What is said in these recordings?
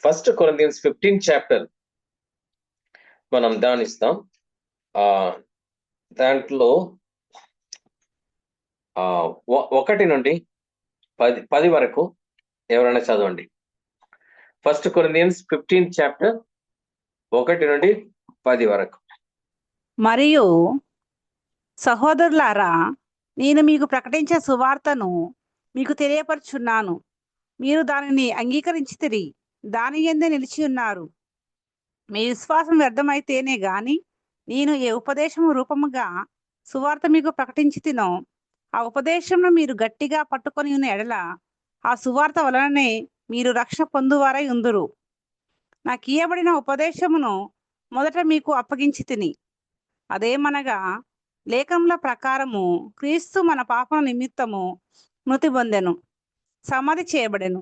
First Corinthians 15 chapter మనం ధ్యానిస్తాం. దాంట్లో 1 నుండి 10 వరకు ఎవరైనా చదవండి. ఫస్ట్ కొరింథియన్స్ 15 చాప్టర్ 1 నుండి 10 వరకు. మరియు సహోదరులారా, నేను మీకు ప్రకటించే సువార్తను మీకు తెలియపరుచున్నాను. మీరు దానిని అంగీకరించితిరి, దాని యందే నిలిచి ఉన్నారు. మీ విశ్వాసం వ్యర్థమైతేనే గాని నేను ఏ ఉపదేశము రూపముగా సువార్త మీకు ప్రకటించితినో ఆ ఉపదేశంను మీరు గట్టిగా పట్టుకొని ఉన్న ఎడల ఆ సువార్త వలననే మీరు రక్షణ పొందువారై ఉందురు. నాకు ఇయ్యబడిన ఉపదేశమును మొదట మీకు అప్పగించి తిని, అదేమనగా లేఖనముల ప్రకారము క్రీస్తు మన పాపల నిమిత్తము మృతి పొందెను, సమాధి చేయబడెను,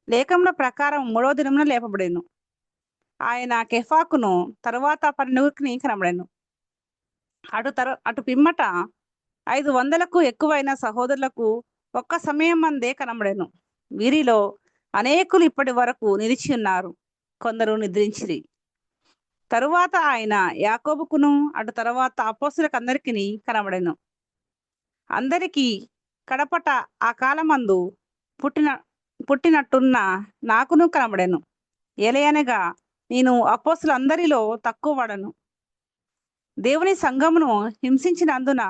లేఖనముల ప్రకారం 3వ దినమున లేపబడెను. ఆయన కెఫాకును తరువాత 12 కనబడెను. అటు పిమ్మట 500కు ఎక్కువైన సహోదరులకు ఒక్క సమయం మందే కనబడెను. వీరిలో అనేకులు ఇప్పటి వరకు నిలిచి ఉన్నారు, కొందరు నిద్రించిరి. తరువాత ఆయన యాకోబుకును అటు తర్వాత అపోస్తులకు అందరికీ కనబడెను. అందరికీ కడపట ఆ కాలమందు పుట్టినట్టున్న నాకును కనబడెను. ఏలయనగా నేను అపోస్తులందరిలో తక్కువ వాడను. దేవుని సంఘమును హింసించినందున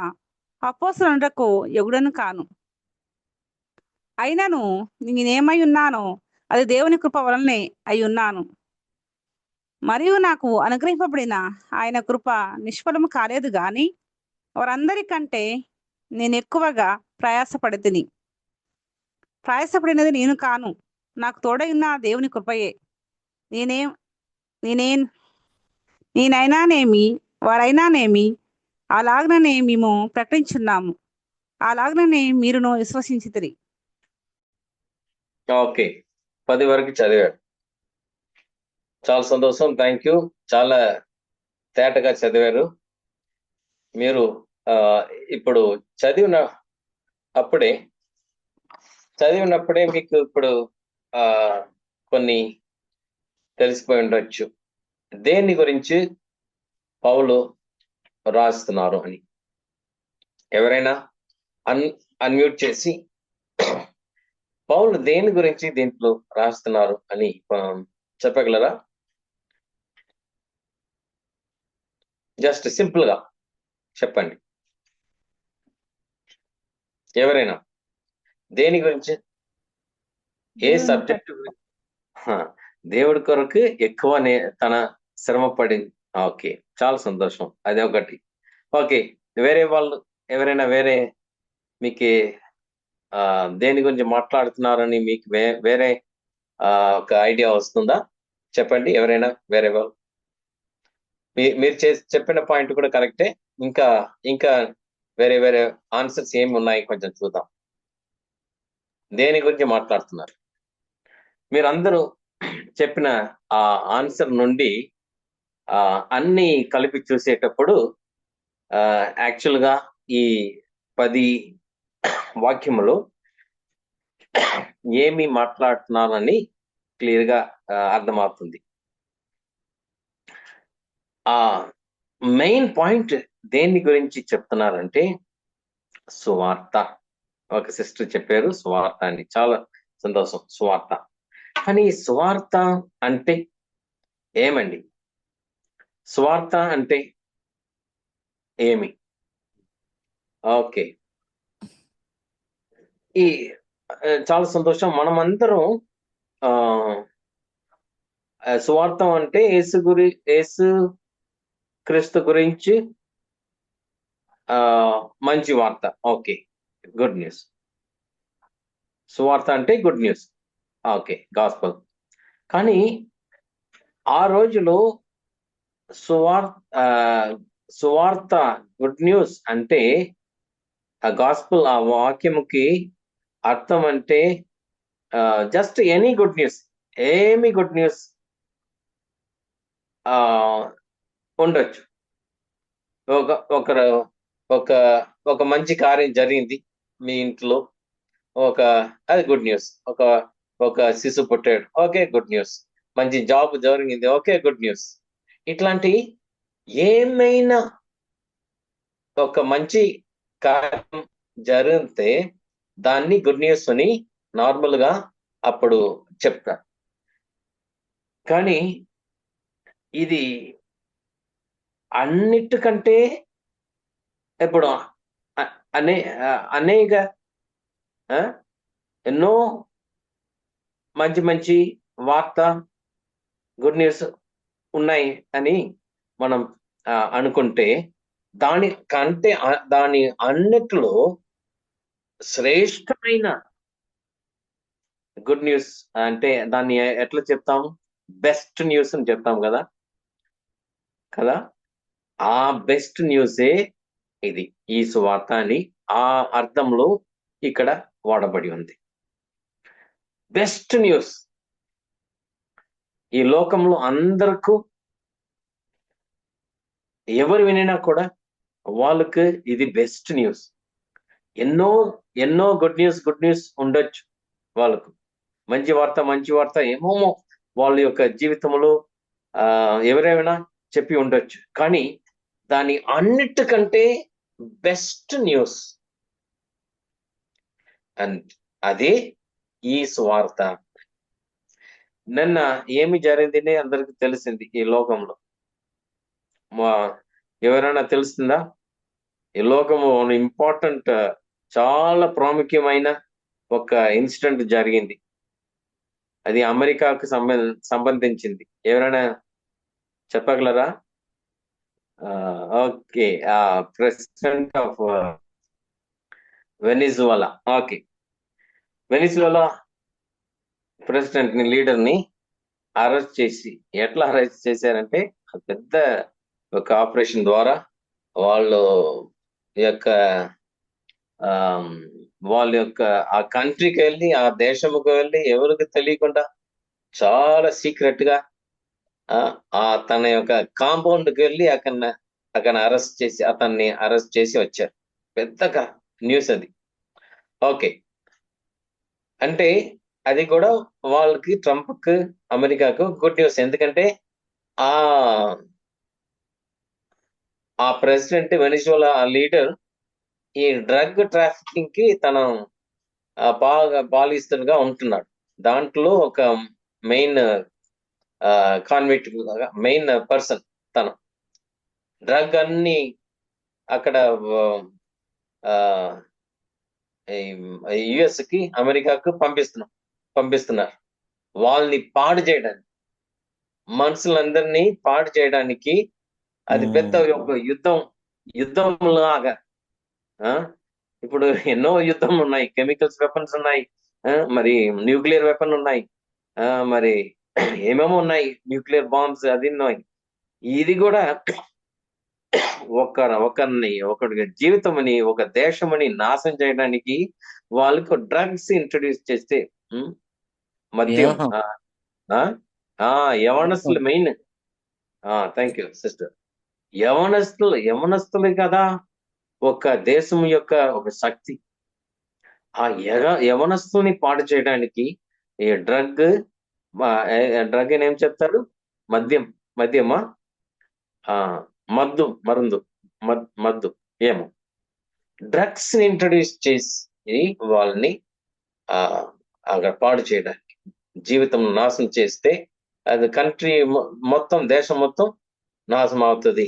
అపోస్తులకు యోగ్యుడను కాను. అయినను నేనేమై ఉన్నానో అది దేవుని కృప వలనే అయి ఉన్నాను. మరియు నాకు అనుగ్రహింపబడిన ఆయన కృప నిష్ఫలము కాలేదు గాని వారందరికంటే నేను ఎక్కువగా ప్రయాసపడినది నేను కాను, నాకు తోడై ఉన్న దేవుని కృపయే. నేనైనానేమి వారైనానేమి అలాగనే మేము ప్రకటించున్నాము, అలాగనే మీరును విశ్వసించితిరి. ఓకే, 10 వరకు చదివాడు. చాలా సంతోషం, థ్యాంక్ యూ. చాలా తేటగా చదివారు మీరు. ఇప్పుడు చదివినప్పుడే మీకు ఇప్పుడు కొన్ని తెలిసిపోయి ఉండొచ్చు దేని గురించి పౌలు రాస్తున్నారు అని. ఎవరైనా అన్మ్యూట్ చేసి పౌలు దేని గురించి దీంట్లో రాస్తున్నారు అని చెప్పగలరా? జస్ట్ సింపుల్ గా చెప్పండి. ఎవరైనా దేని గురించి, ఏ సబ్జెక్ట్ గురించి? దేవుడి కొరకు ఎక్కువ తన శ్రమ పడింది. ఓకే, చాలా సంతోషం. అదే ఒకటి. ఓకే, వేరే వాళ్ళు ఎవరైనా మీకు దేని గురించి మాట్లాడుతున్నారని మీకు వేరే ఒక ఐడియా వస్తుందా? చెప్పండి ఎవరైనా. వేరే వాళ్ళు మీరు చెప్పిన పాయింట్ కూడా కరెక్టే. ఇంకా వేరే ఆన్సర్స్ ఏమి ఉన్నాయి కొంచెం చూద్దాం. దేని గురించి మాట్లాడుతున్నారు? మీరందరూ చెప్పిన ఆ ఆన్సర్ నుండి అన్ని కలిపి చూసేటప్పుడు యాక్చువల్గా ఈ 10 వాక్యములు ఏమి మాట్లాడుతున్నారని క్లియర్గా అర్థమవుతుంది. ఆ మెయిన్ పాయింట్ దేని గురించి చెప్తున్నారంటే సువార్త. ఒక సిస్టర్ చెప్పారు సువార్త అని, చాలా సంతోషం. సువార్త కానీ సువార్త అంటే ఏమండి? సువార్త అంటే ఏమి? ఓకే, చాలా సంతోషం. మనమందరం సువార్తం అంటే యేసు క్రీస్తు గురించి మంచి వార్త. Okay, good news. సువార్త అంటే గుడ్ న్యూస్. Okay, gospel. కానీ ఆ రోజులో సువార్త గుడ్ న్యూస్ అంటే ఆ గాస్పల్, ఆ వాక్యముకి అర్థం అంటే జస్ట్ ఎనీ గుడ్ న్యూస్, ఏమి గుడ్ న్యూస్ ఉండొచ్చు. ఒక మంచి కార్యం జరిగింది మీ ఇంట్లో, అది గుడ్ న్యూస్. ఒక శిశు పుట్టాడు, ఓకే, గుడ్ న్యూస్. మంచి జాబ్ జరిగింది, ఓకే, గుడ్ న్యూస్. ఇట్లాంటి ఏమైనా ఒక మంచి కార్యం జరిగితే దాన్ని గుడ్ న్యూస్ అని నార్మల్ గా అప్పుడు చెప్తారు. కానీ ఇది అన్నిటికంటే ఇప్పుడు అనే అనేక ఎన్నో మంచి మంచి వార్త గుడ్ న్యూస్ ఉన్నాయి అని మనం అనుకుంటే దాని అన్నిటిలో శ్రేష్టమైన గుడ్ న్యూస్ అంటే దాన్ని ఎట్లా చెప్తాం, బెస్ట్ న్యూస్ అని చెప్తాం కదా కదా ఆ బెస్ట్ న్యూసే ఇది, ఈ సువార్త అని ఆ అర్థంలో ఇక్కడ వాడబడి ఉంది. బెస్ట్ న్యూస్ ఈ లోకంలో అందరికీ ఎవరు వినినా కూడా వాళ్ళకి ఇది బెస్ట్ న్యూస్. ఎన్నో ఎన్నో గుడ్ న్యూస్ ఉండొచ్చు వాళ్ళకు, మంచి వార్త ఏమోమో వాళ్ళ యొక్క జీవితంలో ఎవరైనా చెప్పి ఉండొచ్చు. కానీ దాని అన్నిటికంటే బెస్ట్ న్యూస్ అండ్ అదే ఈ సువార్త. నిన్న ఏమి జరిగింది అందరికి తెలిసింది ఈ లోకంలో. ఎవరైనా తెలుస్తుందా? ఈ లోకము ఇంపార్టెంట్, చాలా ప్రాముఖ్యమైన ఒక ఇన్సిడెంట్ జరిగింది. అది అమెరికాకు సంబంధించింది. ఎవరైనా చెప్పగలరా? Okay, president of Venezuela. Okay, Venezuela president ని, లీడర్ ని అరెస్ట్ చేసి, ఎట్లా అరెస్ట్ చేశారంటే పెద్ద ఒక ఆపరేషన్ ద్వారా వాళ్ళు యొక్క వాళ్ళ యొక్క ఆ కంట్రీకి వెళ్ళి, ఆ దేశముకు వెళ్ళి ఎవరికి తెలియకుండా చాలా సీక్రెట్ గా తన యొక్క కాంపౌండ్కి వెళ్ళి అక్కడ అతన్ని అరెస్ట్ చేసి వచ్చారు. పెద్దగా న్యూస్ అది. ఓకే, అంటే అది కూడా వాళ్ళకి, ట్రంప్ కు, అమెరికాకు గుడ్ న్యూస్. ఎందుకంటే ఆ ప్రెసిడెంట్, వెనిజువలా లీడర్ ఈ డ్రగ్ ట్రాఫికింగ్ కి తన బాగా బాలిస్తుగా ఉంటున్నాడు. దాంట్లో ఒక మెయిన్ కాన్విక్ట్, మెయిన్ పర్సన్ తను. డ్రగ్ అన్ని అక్కడ యుఎస్ కి, అమెరికాకు పంపిస్తున్నారు. వాళ్ళని పాడు చేయడానికి, మనుషులందరినీ పాడు చేయడానికి. అది పెద్ద ఒక యుద్ధం లాగా. ఇప్పుడు ఎన్నో యుద్ధం ఉన్నాయి, కెమికల్స్ వెపన్స్ ఉన్నాయి, మరి న్యూక్లియర్ వెపన్ ఉన్నాయి, మరి ఏమేమో ఉన్నాయి, న్యూక్లియర్ బాంబ్స్ అది ఉన్నాయి. ఇది కూడా ఒకరి జీవితమని, ఒక దేశమని నాశనం చేయడానికి వాళ్ళకు డ్రగ్స్ ఇంట్రడ్యూస్ చేస్తే, మద్యం, యవనస్తులు మెయిన్. Thank you sister. యవనస్తులు కదా ఒక దేశం యొక్క ఒక శక్తి. ఆ యవనస్తుని పాడు చేయడానికి ఈ డ్రగ్ అని ఏం చెప్తారు? మద్యమా, మద్దు ఏమో, డ్రగ్స్ ని ఇంట్రడ్యూస్ చేసి వాళ్ళని అక్కడ పాడు చేయడానికి, జీవితం నాశనం చేస్తే అది కంట్రీ మొత్తం, దేశం మొత్తం నాశనం అవుతుంది.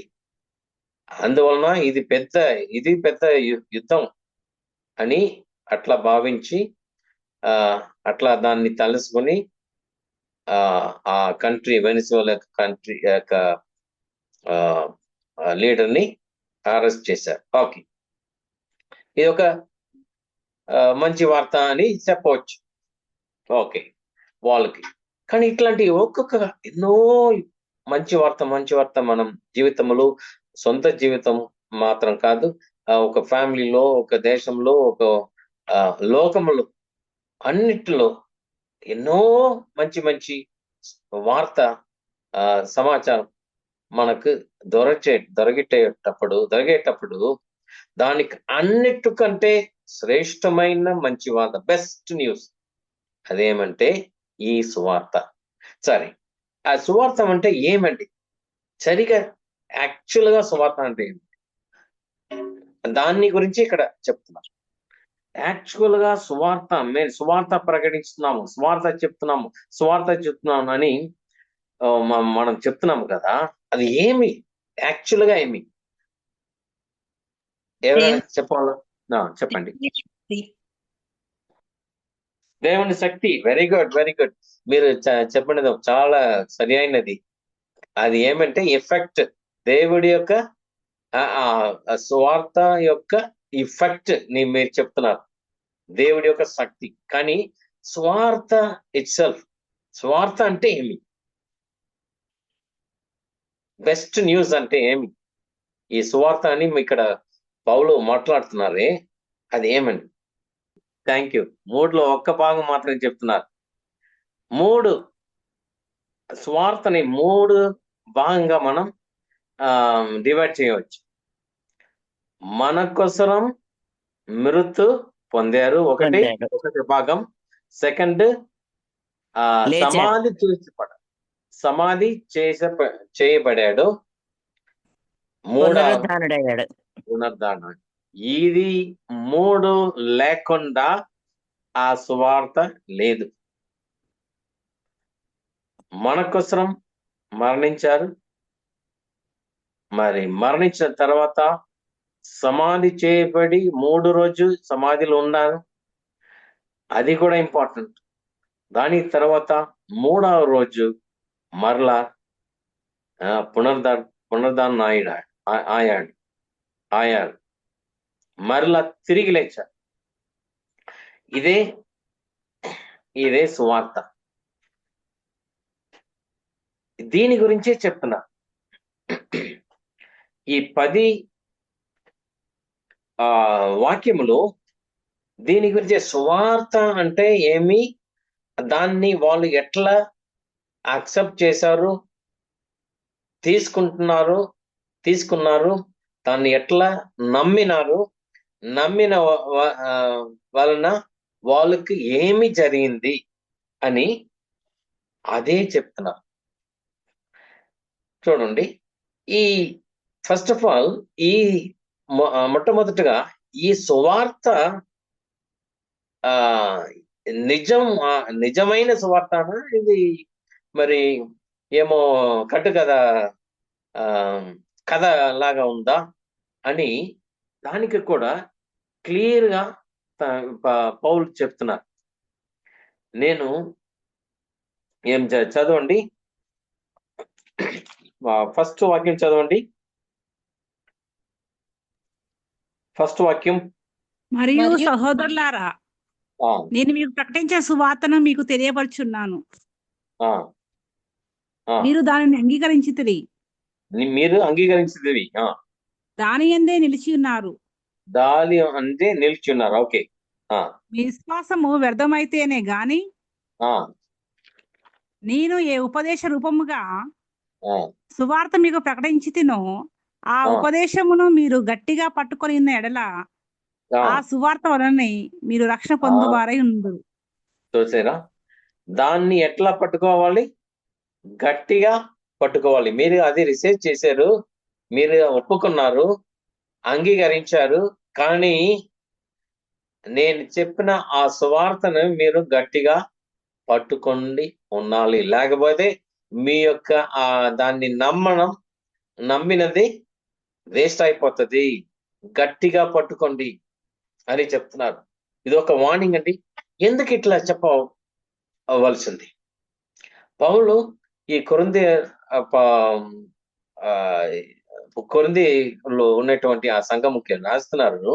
అందువలన ఇది పెద్ద యుద్ధం అని అట్లా భావించి అట్లా దాన్ని తలుసుకొని ఆ కంట్రీ, వెనిజువలా కంట్రీ యొక్క లీడర్ ని అరెస్ట్ చేశారు. ఓకే, ఇది ఒక మంచి వార్త అని చెప్పవచ్చు. ఓకే, వాళ్ళకి. కానీ ఇట్లాంటి ఎన్నో మంచి వార్త మనం జీవితంలో, సొంత జీవితం మాత్రం కాదు, ఒక ఫ్యామిలీలో, ఒక దేశంలో, ఒక లోకములో, అన్నిటిలో ఎన్నో మంచి వార్త, సమాచారం మనకు దొరికేటప్పుడు దానికి అన్నిటికంటే శ్రేష్టమైన మంచి వార్త, బెస్ట్ న్యూస్, అదేమంటే ఈ సువార్త. సరే, ఆ సువార్త అంటే ఏమండి? సరిగా యాక్చువల్ గా సువార్త అంటే ఏమి? దాన్ని గురించి ఇక్కడ చెప్తున్నారు. యాక్చువల్ గా సువార్త, మేము సువార్త ప్రకటిస్తున్నాము, సువార్త చెప్తున్నాము అని మనం చెప్తున్నాము కదా, అది ఏమి? యాక్చువల్ గా ఏమి? ఎవరైనా చెప్పాలా? చెప్పండి. దేవుని శక్తి. Very good, very good. మీరు చెప్పినది చాలా సరి అయినది. అది ఏమంటే ఎఫెక్ట్. దేవుడి యొక్క స్వార్థ యొక్క ఇఫెక్ట్ ని మీరు చెప్తున్నారు. దేవుడి యొక్క శక్తి. కానీ స్వార్థ ఇట్ సెల్ఫ్, స్వార్థ అంటే ఏమి? బెస్ట్ న్యూస్ అంటే ఏమి? ఈ సువార్త అని ఇక్కడ పౌలు మాట్లాడుతున్నారే, అది ఏమండి? Thank you. 3లో ఒక్క భాగం మాత్రం చెప్తున్నారు. 3 స్వార్థని 3 భాగంగా మనం డివైడ్ చేయవచ్చు. మన కోసరం మృతు పొందారు ఒకటి భాగం. సెకండ్ సమాధి చేయబడాడు. పునరుద్ధానం. ఇది 3 లేకుండా ఆ సువార్త లేదు. మన కోసరం మరణించారు, మరి మరణించిన తర్వాత సమాధి చేయబడి 3 రోజు సమాధిలో ఉన్నారు. అది కూడా ఇంపార్టెంట్. దాని తర్వాత 3వ రోజు మరలా పునరుద్ధానం అయ్యాడు, మరలా తిరిగి లేచారు. ఇదే సువార్త. దీని గురించే చెప్తున్నా. ఈ 10 వాక్యములు దీని గురించి, సువార్త అంటే ఏమి, దాన్ని వాళ్ళు ఎట్లా యాక్సెప్ట్ చేశారు, తీసుకున్నారు, దాన్ని ఎట్లా నమ్మిన వలన వాళ్ళకి ఏమి జరిగింది అని అదే చెప్తున్నా. చూడండి, ఈ ఫస్ట్ ఆఫ్ ఆల్ ఈ మొట్టమొదటిగా ఈ సువార్త నిజమైన సువార్తనా, ఇది మరి ఏమో కథ లాగా ఉందా అని దానికి కూడా క్లియర్ గా పౌలు చెప్తున్నారు. నేను చదవండి, ఫస్ట్ వాక్యం చదవండి. ఫస్ట్ వాక్యం. మరియు సహోదరులారా, నేను మీకు ప్రకటించే సువార్తను మీకు తెలియపరుచున్నాను, మీరు దానిని అంగీకరించితిరి. దాని యందే నిలిచి ఉన్నారు. ఓకే. మీ విశ్వాసము వ్యర్థమైతేనే గాని నేను ఏ ఉపదేశ రూపముగా సువార్త మీకు ప్రకటించితినో ఆ ఉపదేశమును మీరు గట్టిగా పట్టుకొని ఉన్న ఎడల ఆ సువార్త వలనే మీరు రక్షణ పొందువారై ఉండు. చూసారా? దాన్ని ఎట్లా పట్టుకోవాలి? గట్టిగా పట్టుకోవాలి. మీరు అది రీసెర్చ్ చేశారు, మీరు ఒప్పుకున్నారు, అంగీకరించారు. కానీ నేను చెప్పిన ఆ సువార్తను మీరు గట్టిగా పట్టుకొని ఉండాలి. లేకపోతే మీ యొక్క దాన్ని నమ్మినది వేస్ట్ అయిపోతుంది. గట్టిగా పట్టుకోండి అని చెప్తున్నారు. ఇది ఒక వార్నింగ్ అండి. ఎందుకు ఇట్లా చెప్పవలసింది? పౌలు ఈ కొరింథీలో ఉన్నటువంటి ఆ సంఘముకి రాస్తున్నారు,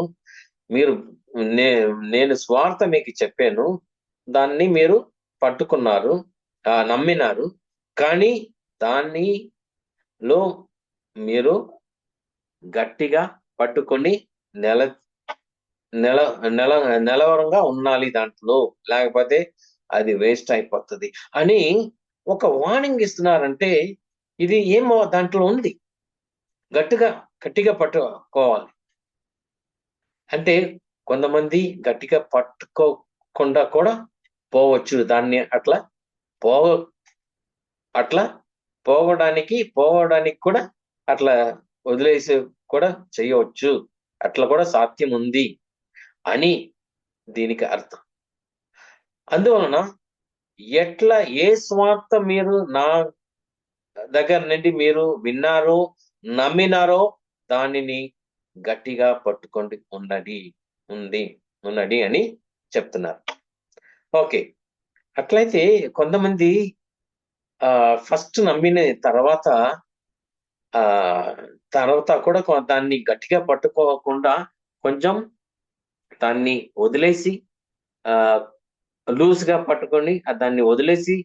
మీరు నేను స్వార్థ మీకు చెప్పాను, దాన్ని మీరు పట్టుకున్నారు, నమ్మినారు, కానీ దానిలో మీరు గట్టిగా పట్టుకొని నిలవరంగా ఉండాలి దాంట్లో, లేకపోతే అది వేస్ట్ అయిపోతుంది అని ఒక వార్నింగ్ ఇస్తున్నారంటే ఇది ఏమో దాంట్లో ఉంది. గట్టిగా పట్టుకోవాలి. అంటే కొంతమంది గట్టిగా పట్టుకోకుండా కూడా పోవచ్చు. దాన్ని అట్లా అట్లా పోవడానికి కూడా అట్లా వదిలేసి కూడా చేయవచ్చు, అట్లా కూడా సాధ్యం ఉంది అని దీనికి అర్థం. అందువలన ఎట్లా ఏ స్వార్థ మీరు నా దగ్గర నుండి మీరు విన్నారో, నమ్మినారో దానిని గట్టిగా పట్టుకోండి ఉన్నది అని చెప్తున్నారు. ఓకే, అట్లయితే కొంతమంది ఫస్ట్ నమ్మిన తర్వాత కూడా దాన్ని గట్టిగా పట్టుకోకుండా కొంచెం దాన్ని వదిలేసి లూజ్ గా పట్టుకొని దాన్ని వదిలేసి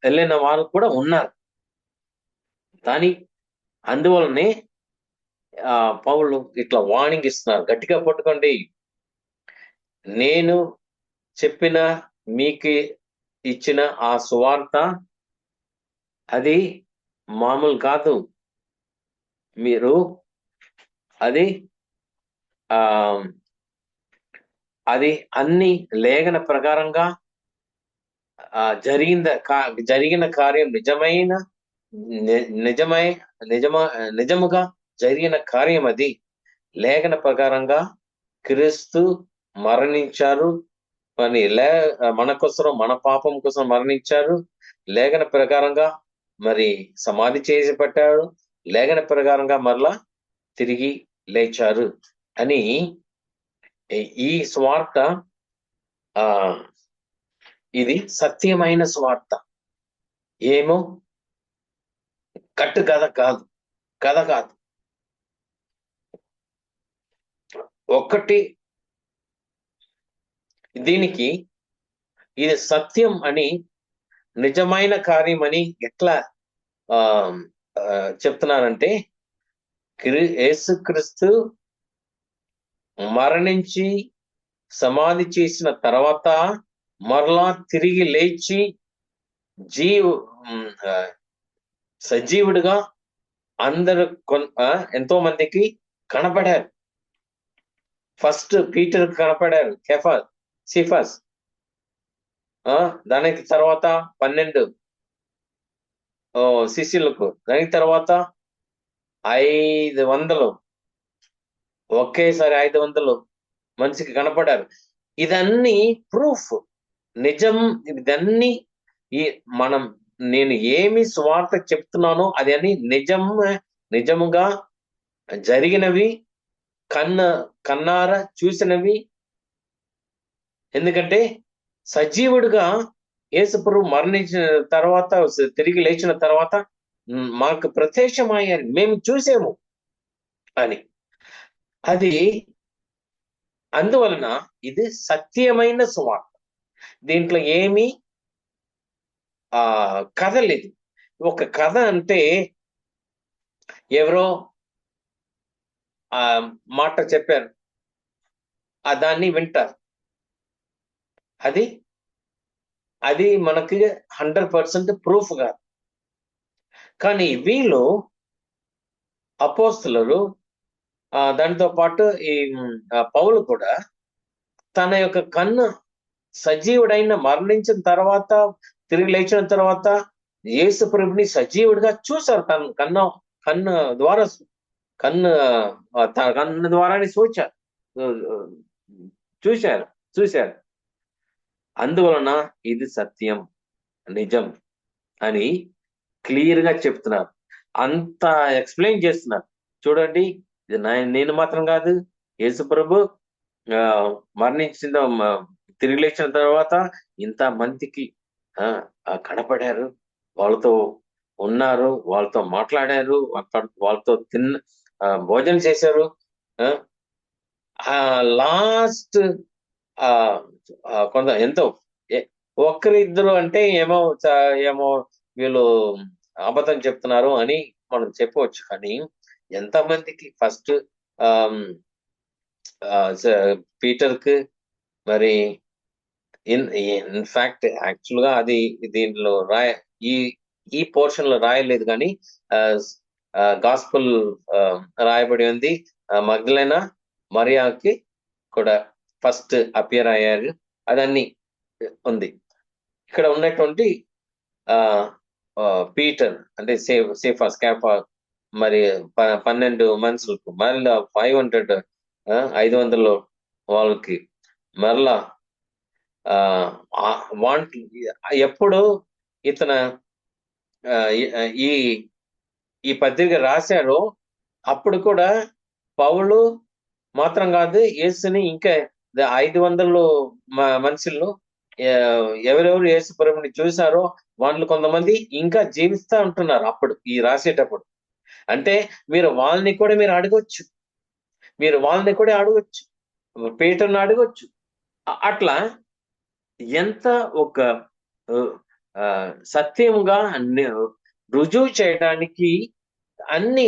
వెళ్ళిన వాళ్ళు కూడా ఉన్నారు. అందువలనే పౌలు ఇట్లా వార్నింగ్ ఇస్తున్నారు, గట్టిగా పట్టుకోండి, నేను చెప్పిన మీకు ఇచ్చిన ఆ సువార్త అది మామూలు కాదు. మీరు అది అన్ని లేఖన ప్రకారంగా జరిగిన కార్యం నిజముగా జరిగిన కార్యం. అది లేఖన ప్రకారంగా క్రీస్తు మరణించారు, మన కోసం, మన పాపం కోసం మరణించారు. లేఖన ప్రకారంగా మరి సమాధి చేసి పెట్టారు, లేఖన ప్రకారంగా మరలా తిరిగి లేచారు అని ఈ స్వార్థ ఇది సత్యమైన స్వార్థ. ఏమో కట్టు కథ కాదు. ఒకటి దీనికి ఇది సత్యం అని, నిజమైన కార్యం అని ఎట్లా చెప్తున్నానంటే, యేసుక్రీస్తు మరణించి సమాధి చేసిన తర్వాత మరలా తిరిగి లేచి సజీవుడిగా అందరు ఎంతో మందికి కనపడారు. ఫస్ట్ పీటర్ కనపడారు, సిఫస్, దానికి తర్వాత 12 శిష్యులకు, దానికి తర్వాత 500, ఒకేసారి 500 మనిషికి కనపడారు. ఇదన్నీ ప్రూఫ్, నిజం. ఇదన్నీ నేను ఏమి స్వార్థ చెప్తున్నానో అది అని నిజముగా జరిగినవి, కన్నారా చూసినవి. ఎందుకంటే సజీవుడిగా యేసుప్రభు మరణించిన తర్వాత, తిరిగి లేచిన తర్వాత మాకు ప్రత్యక్షమయ్యారు, మేము చూసాము అని. అది అందువలన ఇది సత్యమైన సువార్త. దీంట్లో ఏమీ కథ లేదు. ఒక కథ అంటే ఎవరో మాట చెప్పారు, దాన్ని వింటారు. అది మనకి 100% ప్రూఫ్ కాదు. కానీ వీళ్ళు అపోస్తలులు, దానితో పాటు ఈ పౌలు కూడా తన యొక్క కన్ను సజీవుడైన మరణించిన తర్వాత, తిరిగి లేచిన తర్వాత యేసు ప్రభుని సజీవుడిగా చూశారు. తన కన్ను ద్వారానే చూశారు. అందువలన ఇది సత్యం, నిజం అని క్లియర్ గా చెప్తున్నారు. అంత ఎక్స్ప్లెయిన్ చేస్తున్నారు. చూడండి, ఇది నేను మాత్రం కాదు, యేసు ప్రభు మరణించిన తిరిగి లేచిన తర్వాత ఇంత మందికి కనపడారు, వాళ్ళతో ఉన్నారు, వాళ్ళతో మాట్లాడారు, వాళ్ళతో భోజనం చేశారు. లాస్ట్ ఎంతో ఒక్కరిద్దరు అంటే ఏమో వీళ్ళు అబద్ధం చెప్తున్నారు అని మనం చెప్పవచ్చు. కానీ ఎంతమందికి ఫస్ట్ పీటర్ కి మరి ఇన్ఫాక్ట్ యాక్చువల్ గా అది దీంట్లో ఈ పోర్షన్ లో రాయలేదు, కానీ గాస్పుల్ రాయబడి ఉంది. మగ్దలేనా మరియాకి కూడా ఫస్ట్ అపియర్ అయ్యారు, అదన్నీ ఉంది. ఇక్కడ ఉన్నటువంటి పీటర్ అంటే సేఫా స్కాఫా మరి 12 మనుషులకు మరలా 500 500 వాళ్ళకి మరలా ఆ వాంట్ ఎప్పుడు ఇతను ఆ, ఈ ఈ పత్రిక రాశారో అప్పుడు కూడా పౌలు మాత్రం కాదు యేసుని ఇంకా 500 మనుషులు ఎవరెవరు యేసు ప్రభుని చూసారో వాళ్ళు కొంతమంది ఇంకా జీవిస్తా ఉంటున్నారు అప్పుడు ఈ రాసేటప్పుడు. అంటే మీరు వాళ్ళని కూడా మీరు అడగొచ్చు, మీరు వాళ్ళని కూడా అడగొచ్చు, పీటర్ని అడగొచ్చు. అట్లా ఎంత ఒక సత్యముగా రుజువు చేయడానికి అన్ని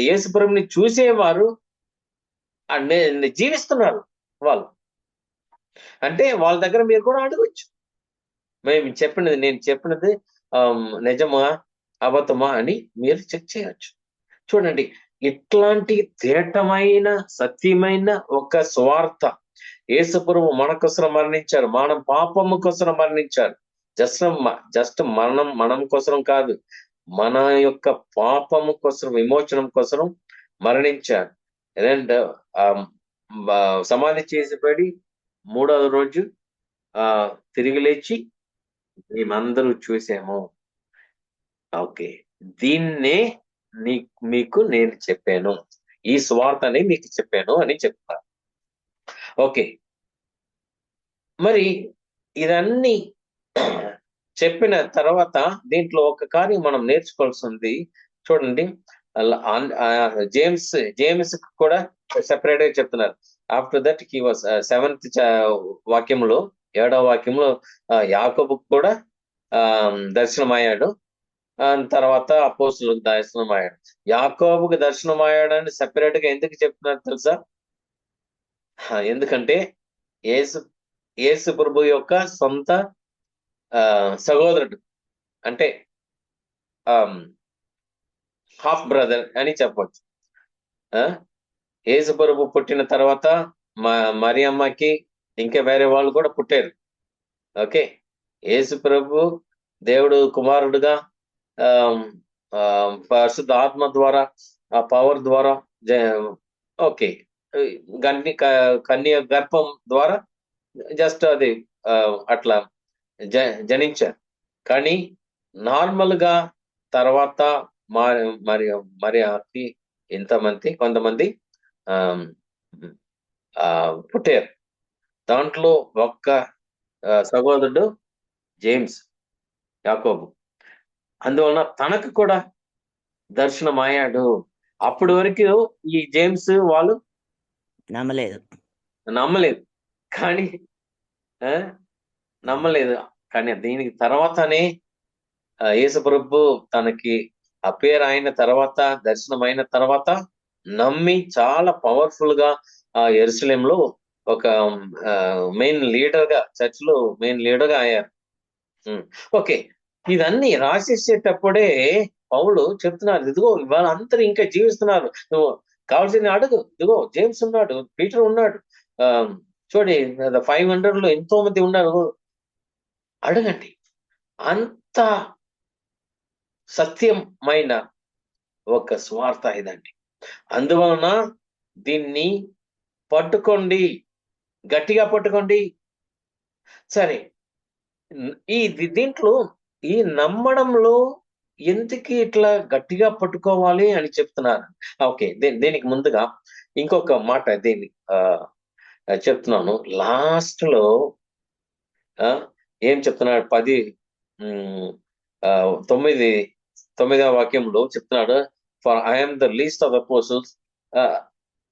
యేసుప్రభుని చూసేవారు జీవిస్తున్నారు వాళ్ళు. అంటే వాళ్ళ దగ్గర మీరు కూడా అడగొచ్చు, నేను చెప్పినది నిజమా అబద్ధమా అని మీరు చెక్ చేయొచ్చు. చూడండి, ఇట్లాంటి తేటమైన సత్యమైన ఒక స్వార్థ యేసుప్రభు మన కోసం మరణించారు, మనం పాపము కోసం మరణించారు. జస్ట్ మనం కోసం కాదు, మన యొక్క పాపము కోసం విమోచనం కోసం మరణించారు. అండ్ సమాధి చేసిబడి 3వ రోజు తిరిగి లేచి మేమందరూ చూసాము. ఓకే, దీన్నే మీకు నేను చెప్పాను, ఈ స్వార్థని మీకు చెప్పాను అని చెప్తాను. ఓకే, మరి ఇదన్నీ చెప్పిన తర్వాత దీంట్లో ఒక కార్యం మనం నేర్చుకోవాల్సింది. చూడండి, జేమ్స్ కూడా సెపరేట్ గా చెప్తున్నారు. After that he was 7th వాక్యంలో 7వ వాక్యంలో యాకోబుకు కూడా దర్శనమయ్యాడు. తర్వాత అపోస్తులకు దర్శనమయ్యాడు. యాకోబుకు దర్శనమయ్యాడని సెపరేట్ గా ఎందుకు చెప్తున్నారు తెలుసా? ఎందుకంటే యేసు ప్రభు యొక్క సొంత సహోదరుడు, అంటే హాఫ్ బ్రదర్ అని చెప్పొచ్చు. యేసు ప్రభు పుట్టిన తర్వాత మరియమ్మకి ఇంకా వేరే వాళ్ళు కూడా పుట్టారు. ఓకే, యేసు ప్రభు దేవుడు కుమారుడుగా పరిశుద్ధ ఆత్మ ద్వారా, ఆ పవర్ ద్వారా, ఓకే, కన్య గర్భం ద్వారా జస్ట్ అది అట్లా జనించారు. కానీ నార్మల్ గా తర్వాత మరి కొంతమంది పుట్టారు. దాంట్లో ఒక్క సహోదరుడు జేమ్స్, యాకోబు. అందువలన తనకు కూడా దర్శనం అయ్యాడు. అప్పటి వరకు ఈ జేమ్స్ వాళ్ళు నమ్మలేదు కానీ దీనికి తర్వాతనే యేసు ప్రభు తనకి అపేర్ అయిన తర్వాత, దర్శనం అయిన తర్వాత నమ్మి చాలా పవర్ఫుల్ గా యెరూషలేంలో ఒక మెయిన్ లీడర్ గా, చర్చ్ లో మెయిన్ లీడర్ గా అయ్యారు. ఓకే, ఇదన్నీ రాసేసేటప్పుడే పౌలు చెప్తున్నారు, ఇదిగో వాళ్ళందరూ ఇంకా జీవిస్తున్నారు, నువ్వు కావాల్సింది అడుగు, ఇదిగో జేమ్స్ ఉన్నాడు, పీటర్ ఉన్నాడు, చూడండి 500 ఎంతో మంది ఉన్నారు, అడగండి. అంత సత్యమైన ఒక స్వార్థ ఇదండి. అందువలన దీన్ని పట్టుకోండి, గట్టిగా పట్టుకోండి. సరే, దీంట్లో ఈ నమ్మడంలో ఎందుకు ఇట్లా గట్టిగా పట్టుకోవాలి అని చెప్తున్నారు. ఓకే, దీనికి ముందుగా ఇంకొక మాట దీన్ని చెప్తున్నాను. లాస్ట్ లో ఏం చెప్తున్నాడు? 9వ వాక్యంలో చెప్తున్నాడు, for I'm the least of apostles.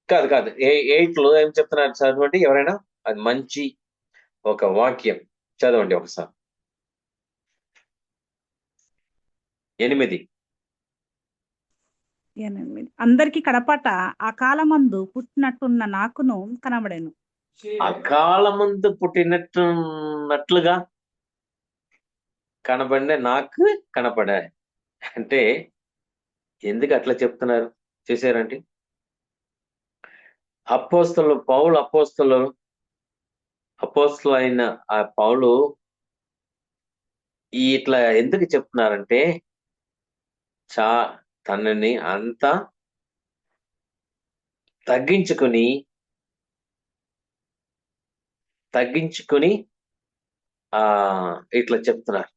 కాదు 8 లో ఏం చెప్తున్నాడు? చదవండి ఎవరైనా, అది మంచి ఒక వాక్యం చదవండి ఒకసారి. 8. అందరికి కడపట అకాలమందు పుట్టినట్టున్న నాకును కనబడేను. అకాలమందు పుట్టినట్టుగా కనబడిన నాకు కనపడా అంటే ఎందుకు అట్లా చెప్తున్నారు చూసారండి? పౌలు అపోస్తలు అయిన ఆ పౌలు ఇట్లా ఎందుకు చెప్తున్నారంటే చా తనని అంతా తగ్గించుకుని తగ్గించుకుని ఆ ఇట్లా చెప్తున్నారు,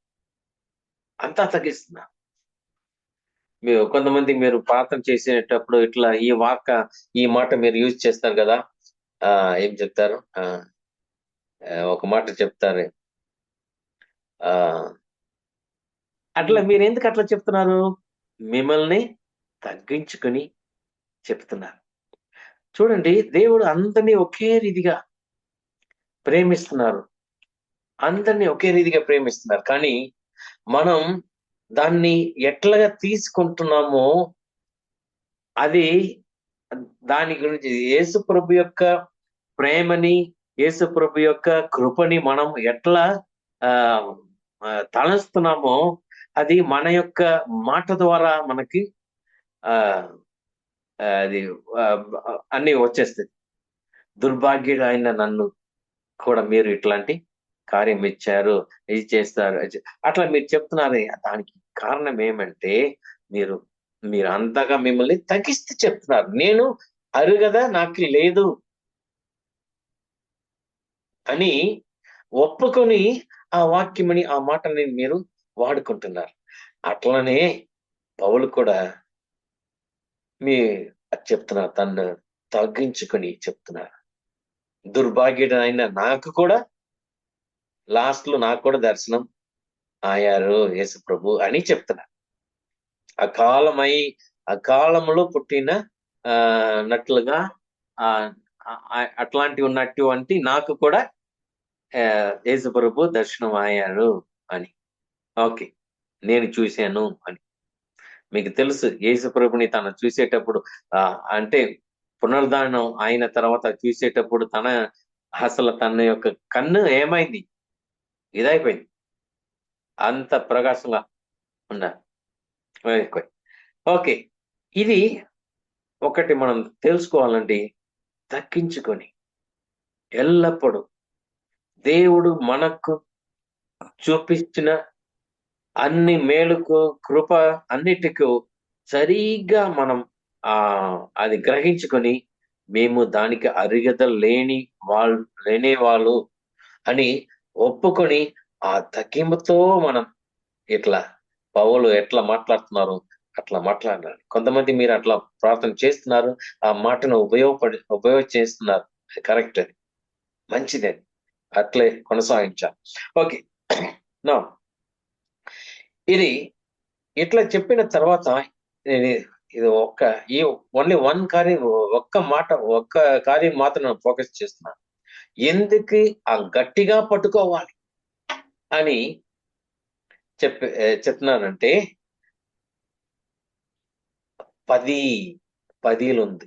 అంతా తగ్గిస్తున్నారు. మీరు కొంతమంది మీరు ప్రార్థన చేసేటప్పుడు ఇట్లా ఈ మాట మీరు యూజ్ చేస్తారు కదా. ఏం చెప్తారు? ఒక మాట చెప్తారు. ఆ అట్లా మీరు ఎందుకు అట్లా చెప్తున్నారు? మిమ్మల్ని తగ్గించుకుని చెప్తున్నారు. చూడండి, దేవుడు అందరినీ ఒకే రీతిగా ప్రేమిస్తున్నారు. అందరినీ ఒకే రీతిగా ప్రేమిస్తున్నారు. కానీ మనం దాన్ని ఎట్లాగా తీసుకుంటున్నామో అది దాని గురించి యేసు ప్రభు యొక్క ప్రేమని, యేసు ప్రభు యొక్క కృపని మనం ఎట్లా ఆ తలస్తున్నామో అది మన యొక్క మాట ద్వారా మనకి ఆ అది అన్ని వచ్చేస్తుంది. దుర్భాగ్యుడు అయిన నన్ను కూడా మీరు ఇట్లాంటి కార్యం ఇచ్చారు, ఇది చేస్తారు, అట్లా మీరు చెప్తున్నారు. దానికి కారణం ఏమంటే మీరు మీరు అంతగా మిమ్మల్ని తగ్గిస్తే చెప్తున్నారు. నేను అరుగదా నాకు లేదు అని ఒప్పుకొని ఆ వాక్యమని ఆ మాటని మీరు వాడుకుంటున్నారు. అట్లనే పౌలు కూడా మీ చెప్తున్నారు, తను తగ్గించుకొని చెప్తున్నారు. దుర్భాగ్యుడైన నాకు కూడా లాస్ట్ లో నాకు కూడా దర్శనం అయ్యారు యేసు ప్రభు అని చెప్తున్నారు. అకాలంలో పుట్టిన నట్లుగా అట్లాంటి ఉన్నటువంటి నాకు కూడా యేసు ప్రభు దర్శనం అయ్యారు అని. ఓకే, నేను చూశాను అని. మీకు తెలుసు యేసు ప్రభుని తను చూసేటప్పుడు అంటే పునరుద్ధానం అయిన తర్వాత చూసేటప్పుడు అసలు తన యొక్క కన్ను ఏమైంది, ఇదైపోయింది. అంత ప్రకాశంగా ఉన్నారు. ఓకే, ఇది ఒకటి మనం తెలుసుకోవాలండి. తగ్గించుకొని ఎల్లప్పుడూ దేవుడు మనకు చూపించిన అన్ని మేలుకు కృప అన్నిటికీ సరిగ్గా మనం అది గ్రహించుకొని మేము దానికి అర్హత లేని వాళ్ళు అని ఒప్పుకొని ఆ తగ్గింపుతో మనం ఇట్లా పౌలు ఎట్లా మాట్లాడుతున్నారు అట్లా మాట్లాడాలి. కొంతమంది మీరు అట్లా ప్రార్థన చేస్తున్నారు, ఆ మాటను ఉపయోగ చేస్తున్నారు. కరెక్ట్, అది మంచిది, అది అట్లే కొనసాగించాలి. ఓకే, నా ఇది ఇట్లా చెప్పిన తర్వాత ఇది ఓన్లీ వన్ కార్యం, ఒక్క కార్యం మాత్రం ఫోకస్ చేస్తున్నాను. ఎందుకు ఆ గట్టిగా పట్టుకోవాలి అని చెప్తున్నానంటే 10 ఉంది.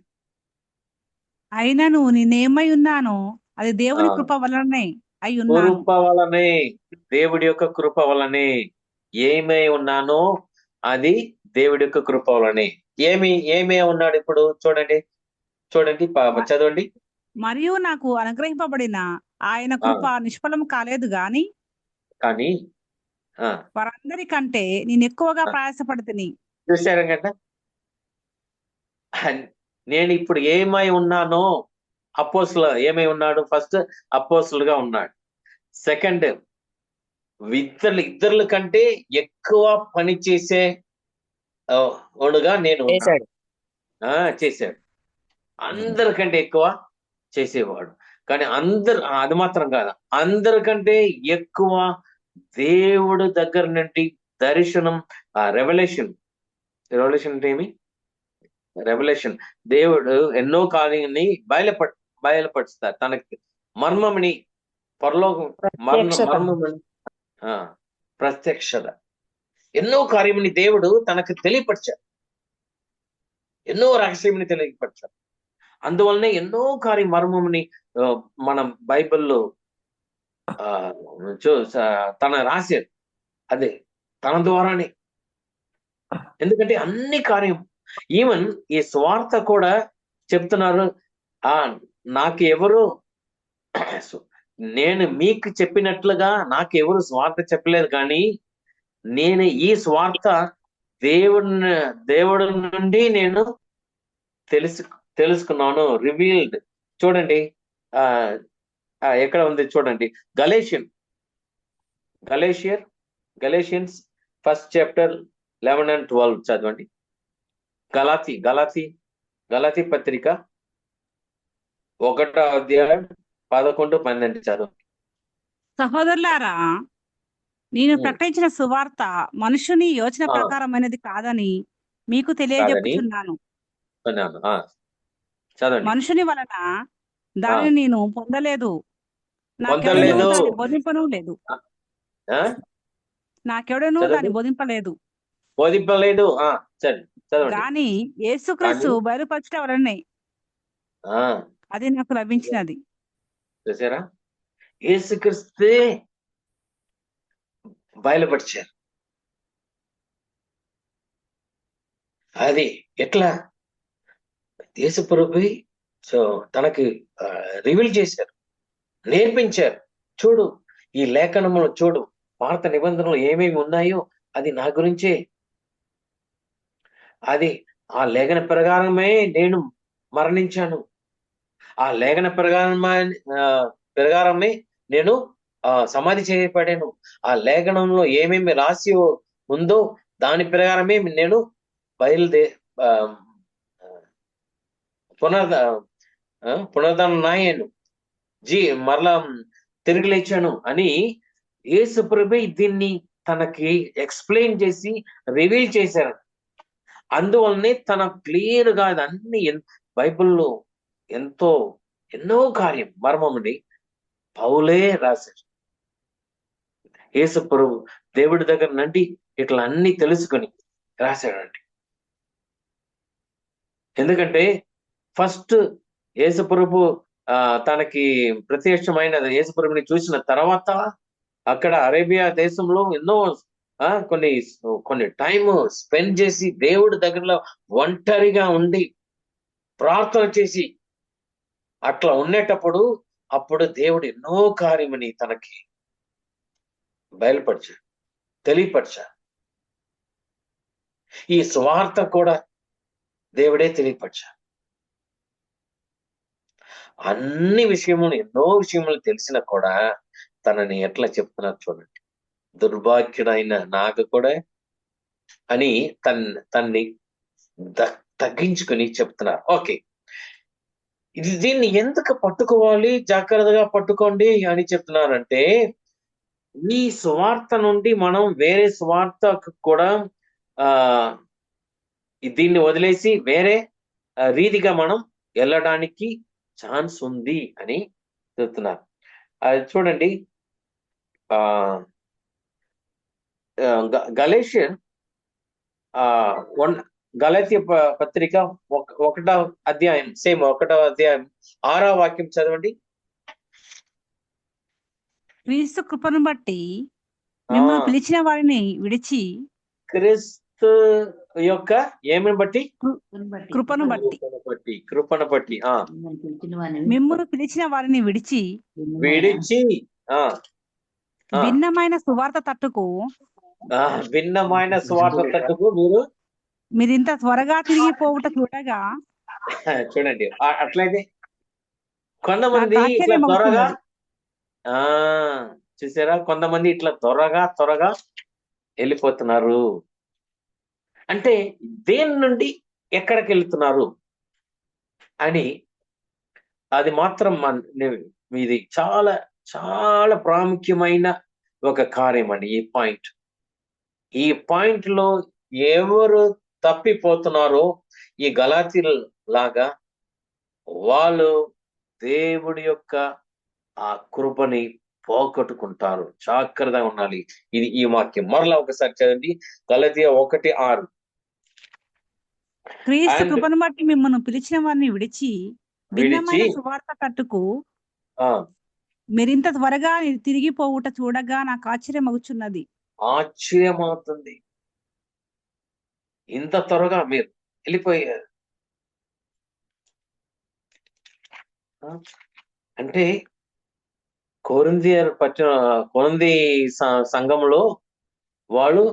అయినను నేనేమై ఉన్నానో అది దేవుని కృప వలనే అయి ఉన్నాను. కృప వలనే, దేవుడి యొక్క కృప వలనే ఏమై ఉన్నానో అది దేవుడి యొక్క కృప వలనే. ఏమే ఉన్నాడు ఇప్పుడు చూడండి చదవండి. మరియు నాకు అనుగ్రహింపబడిన ఆయన కృప నిష్ఫలం కాలేదు కానీ వారందరికంటే నేను ఎక్కువగా ప్రయాసపడుతుని. చూశారు కదా, నేను ఇప్పుడు ఏమై ఉన్నానో ఏమై ఉన్నాడు? ఫస్ట్ అపోస్తులుగా ఉన్నాడు. సెకండ్ ఇద్దరుల కంటే ఎక్కువ పని చేసే వాడుగా నేను చేశాడు. అందరికంటే ఎక్కువ చేసేవాడు. కానీ అది మాత్రం కాదు, అందరికంటే ఎక్కువ దేవుడు దగ్గర నుండి దర్శనం, రెవల్యూషన్ అంటే ఏమి? రెవల్యూషన్, దేవుడు ఎన్నో కార్యాన్ని బయలుపరుస్తారు. తనకి మర్మముని పరలోకం మర్మముని ప్రత్యక్షత, ఎన్నో కార్యముని దేవుడు తనకు తెలియపరిచాడు, ఎన్నో రహస్యముని తెలియపరిచాడు. అందువల్లనే ఎన్నో మర్మముని మనం బైబిల్లో తన రాశాడు. అదే తన ద్వారానే. ఎందుకంటే అన్ని కార్యం, ఈవెన్ ఈ స్వార్థ కూడా చెప్తున్నారు. నాకు ఎవరు నేను మీకు చెప్పినట్లుగా నాకు ఎవరు స్వార్థ చెప్పలేదు, కానీ నేను ఈ స్వార్థ దేవుడి నుండి నేను తెలుసు తెలుసుకున్నాను. రివీల్డ్. చూడండి, ఆ ఎక్కడ ఉంది చూడండి. గలేషియన్ గలేషియర్ గలేషియన్స్ ఫస్ట్ చాప్టర్ 11 and 12 చదవండి. గలాతి గలాతి గలాతి పత్రిక 1వ అధ్యాయం 11, 12 చదవండి. సహోదరులారా, నేను ఉమ్, ప్రకటించిన సువార్త మనుషుని యోచన ఆ, ప్రకారమైనది కాదని మీకు కాదని తెలియజెప్పుచున్నాను. అన్నాను. చదవండి. మనుషుని వలన ఆ, దానిని నేను పొందలేదు, నాకెవడను పొందలేదు. దాన్ని బోధింపను లేదు. ఆ, నాకెవడను దాన్ని చదవండి. బోధింపలేదు. బోధింపలేదు. చదవండి. గాని యేసుక్రీస్తు కానీ బయలుపరచట వలనే ఆ అది నాకు లభించినది. చూసారా, యేసుక్రీస్తే బయలుపరిచారు. అది ఎట్లా? యేసు ప్రభువే సో తనకి రివీల్ చేశారు, నేర్పించారు. చూడు, ఈ లేఖనములు చూడు, పాత నిబంధనలు ఏమేమి ఉన్నాయో అది నా గురించే. అది ఆ లేఖన ప్రకారమే నేను మరణించాను. ఆ లేఖన ప్రకారమే నేను సమాధి చేయబడాను. ఆ లేఖనంలో ఏమేమి రాసి ఉందో దాని ప్రకారమే నేను బయలుదే ఆ, పునర్ పునర్ధనాయను మరలా తిరిగి లేచాను అని యేసు ప్రభు దీన్ని తనకి ఎక్స్ప్లెయిన్ చేసి రివీల్ చేశారు. అందువల్లనే తన క్లియర్ గా అన్ని బైబిల్లో ఎంతో ఎన్నో కార్యం మర్మముని పౌలే రాశారు. యేసు ప్రభు దేవుడి దగ్గర నుండి ఇట్లా అన్ని తెలుసుకొని రాశాడండి. ఎందుకంటే ఫస్ట్ యేసు ప్రభు తనకి ప్రత్యక్షమైన యేసు ప్రభుని చూసిన తర్వాత అక్కడ అరేబియా దేశంలో ఎన్నో కొన్ని టైం స్పెండ్ చేసి దేవుడి దగ్గరలో ఒంటరిగా ఉండి ప్రార్థన చేసి అట్లా ఉండేటప్పుడు అప్పుడు దేవుడు ఎన్నో కార్యమని తనకి బయలుపరిచారు, తెలియపరిచారు. ఈ స్వార్థ కూడా దేవుడే తెలియపరిచారు. అన్ని విషయములు ఎన్నో విషయములు తెలిసినా కూడా తనని ఎట్లా చెప్తున్నారు చూడండి. దుర్భాగ్యుడైన నాకు కూడా అని తన్ని తగ్గించుకుని చెప్తున్నారు. ఓకే, దీన్ని ఎందుకు పట్టుకోవాలి, జాగ్రత్తగా పట్టుకోండి అని చెప్తున్నారంటే, ఈ స్వార్థ నుండి మనం వేరే స్వార్థకు కూడా ఆ దీన్ని వదిలేసి వేరే రీతిగా మనం వెళ్ళడానికి ఛాన్స్ ఉంది అని చెప్తున్నారు. అది చూడండి, ఆ గలేషియన్ గలతీ పత్రిక 1వ అధ్యాయం 1వ అధ్యాయం 6వ వాక్యం చదవండి. క్రీస్తు కృపను బట్టి మిమ్మల్ని పిలిచిన వారిని విడిచి, క్రీస్తు యొక్క ఏమిని బట్టి? కృపను బట్టి కృపను బట్టి మిమ్మల్ని పిలిచిన వారిని విడిచి ఆ భిన్నమైన సువార్త తట్టుకు భిన్నమైన స్వార్థ తట్టుకు మీరింత త్వరగా తిరిగిపోవుట చూడగా చూడండి. అట్లయితే కొంతమంది నాకు ఇట్లా త్వరగా ఆశ్చర్యమవుతున్నది. చూసారా, కొంతమంది ఇట్లా త్వరగా వెళ్ళిపోతున్నారు. అంటే దేని నుండి ఎక్కడికి వెళ్తున్నారు అని అది మాత్రం ఇది చాలా చాలా ప్రాముఖ్యమైన ఒక కార్యం అండి. ఈ పాయింట్ లో ఎవరు తప్పిపోతున్నారో ఈ గలాతీ లాగా వాళ్ళు దేవుడి యొక్క ఆ కృపని పోగొట్టుకుంటారు. జాగ్రత్తగా ఉండాలి. ఇది ఈ వాక్యం మరలా ఒకసారి చదండి. గలాతీయ 1:6. క్రీస్తు కృపను బట్టి మిమ్మల్ని పిలిచిన వారిని విడిచి భిన్నమైన సువార్త తట్టుకు మీరింత త్వరగా తిరిగిపోవుట చూడగా నాకు ఆశ్చర్యమగుచున్నది. ఆశ్చర్యమవుతుంది, ఇంత త్వరగా మీరు వెళ్ళిపోయారు అంటే. కొరింథీ సంఘంలో వాళ్ళు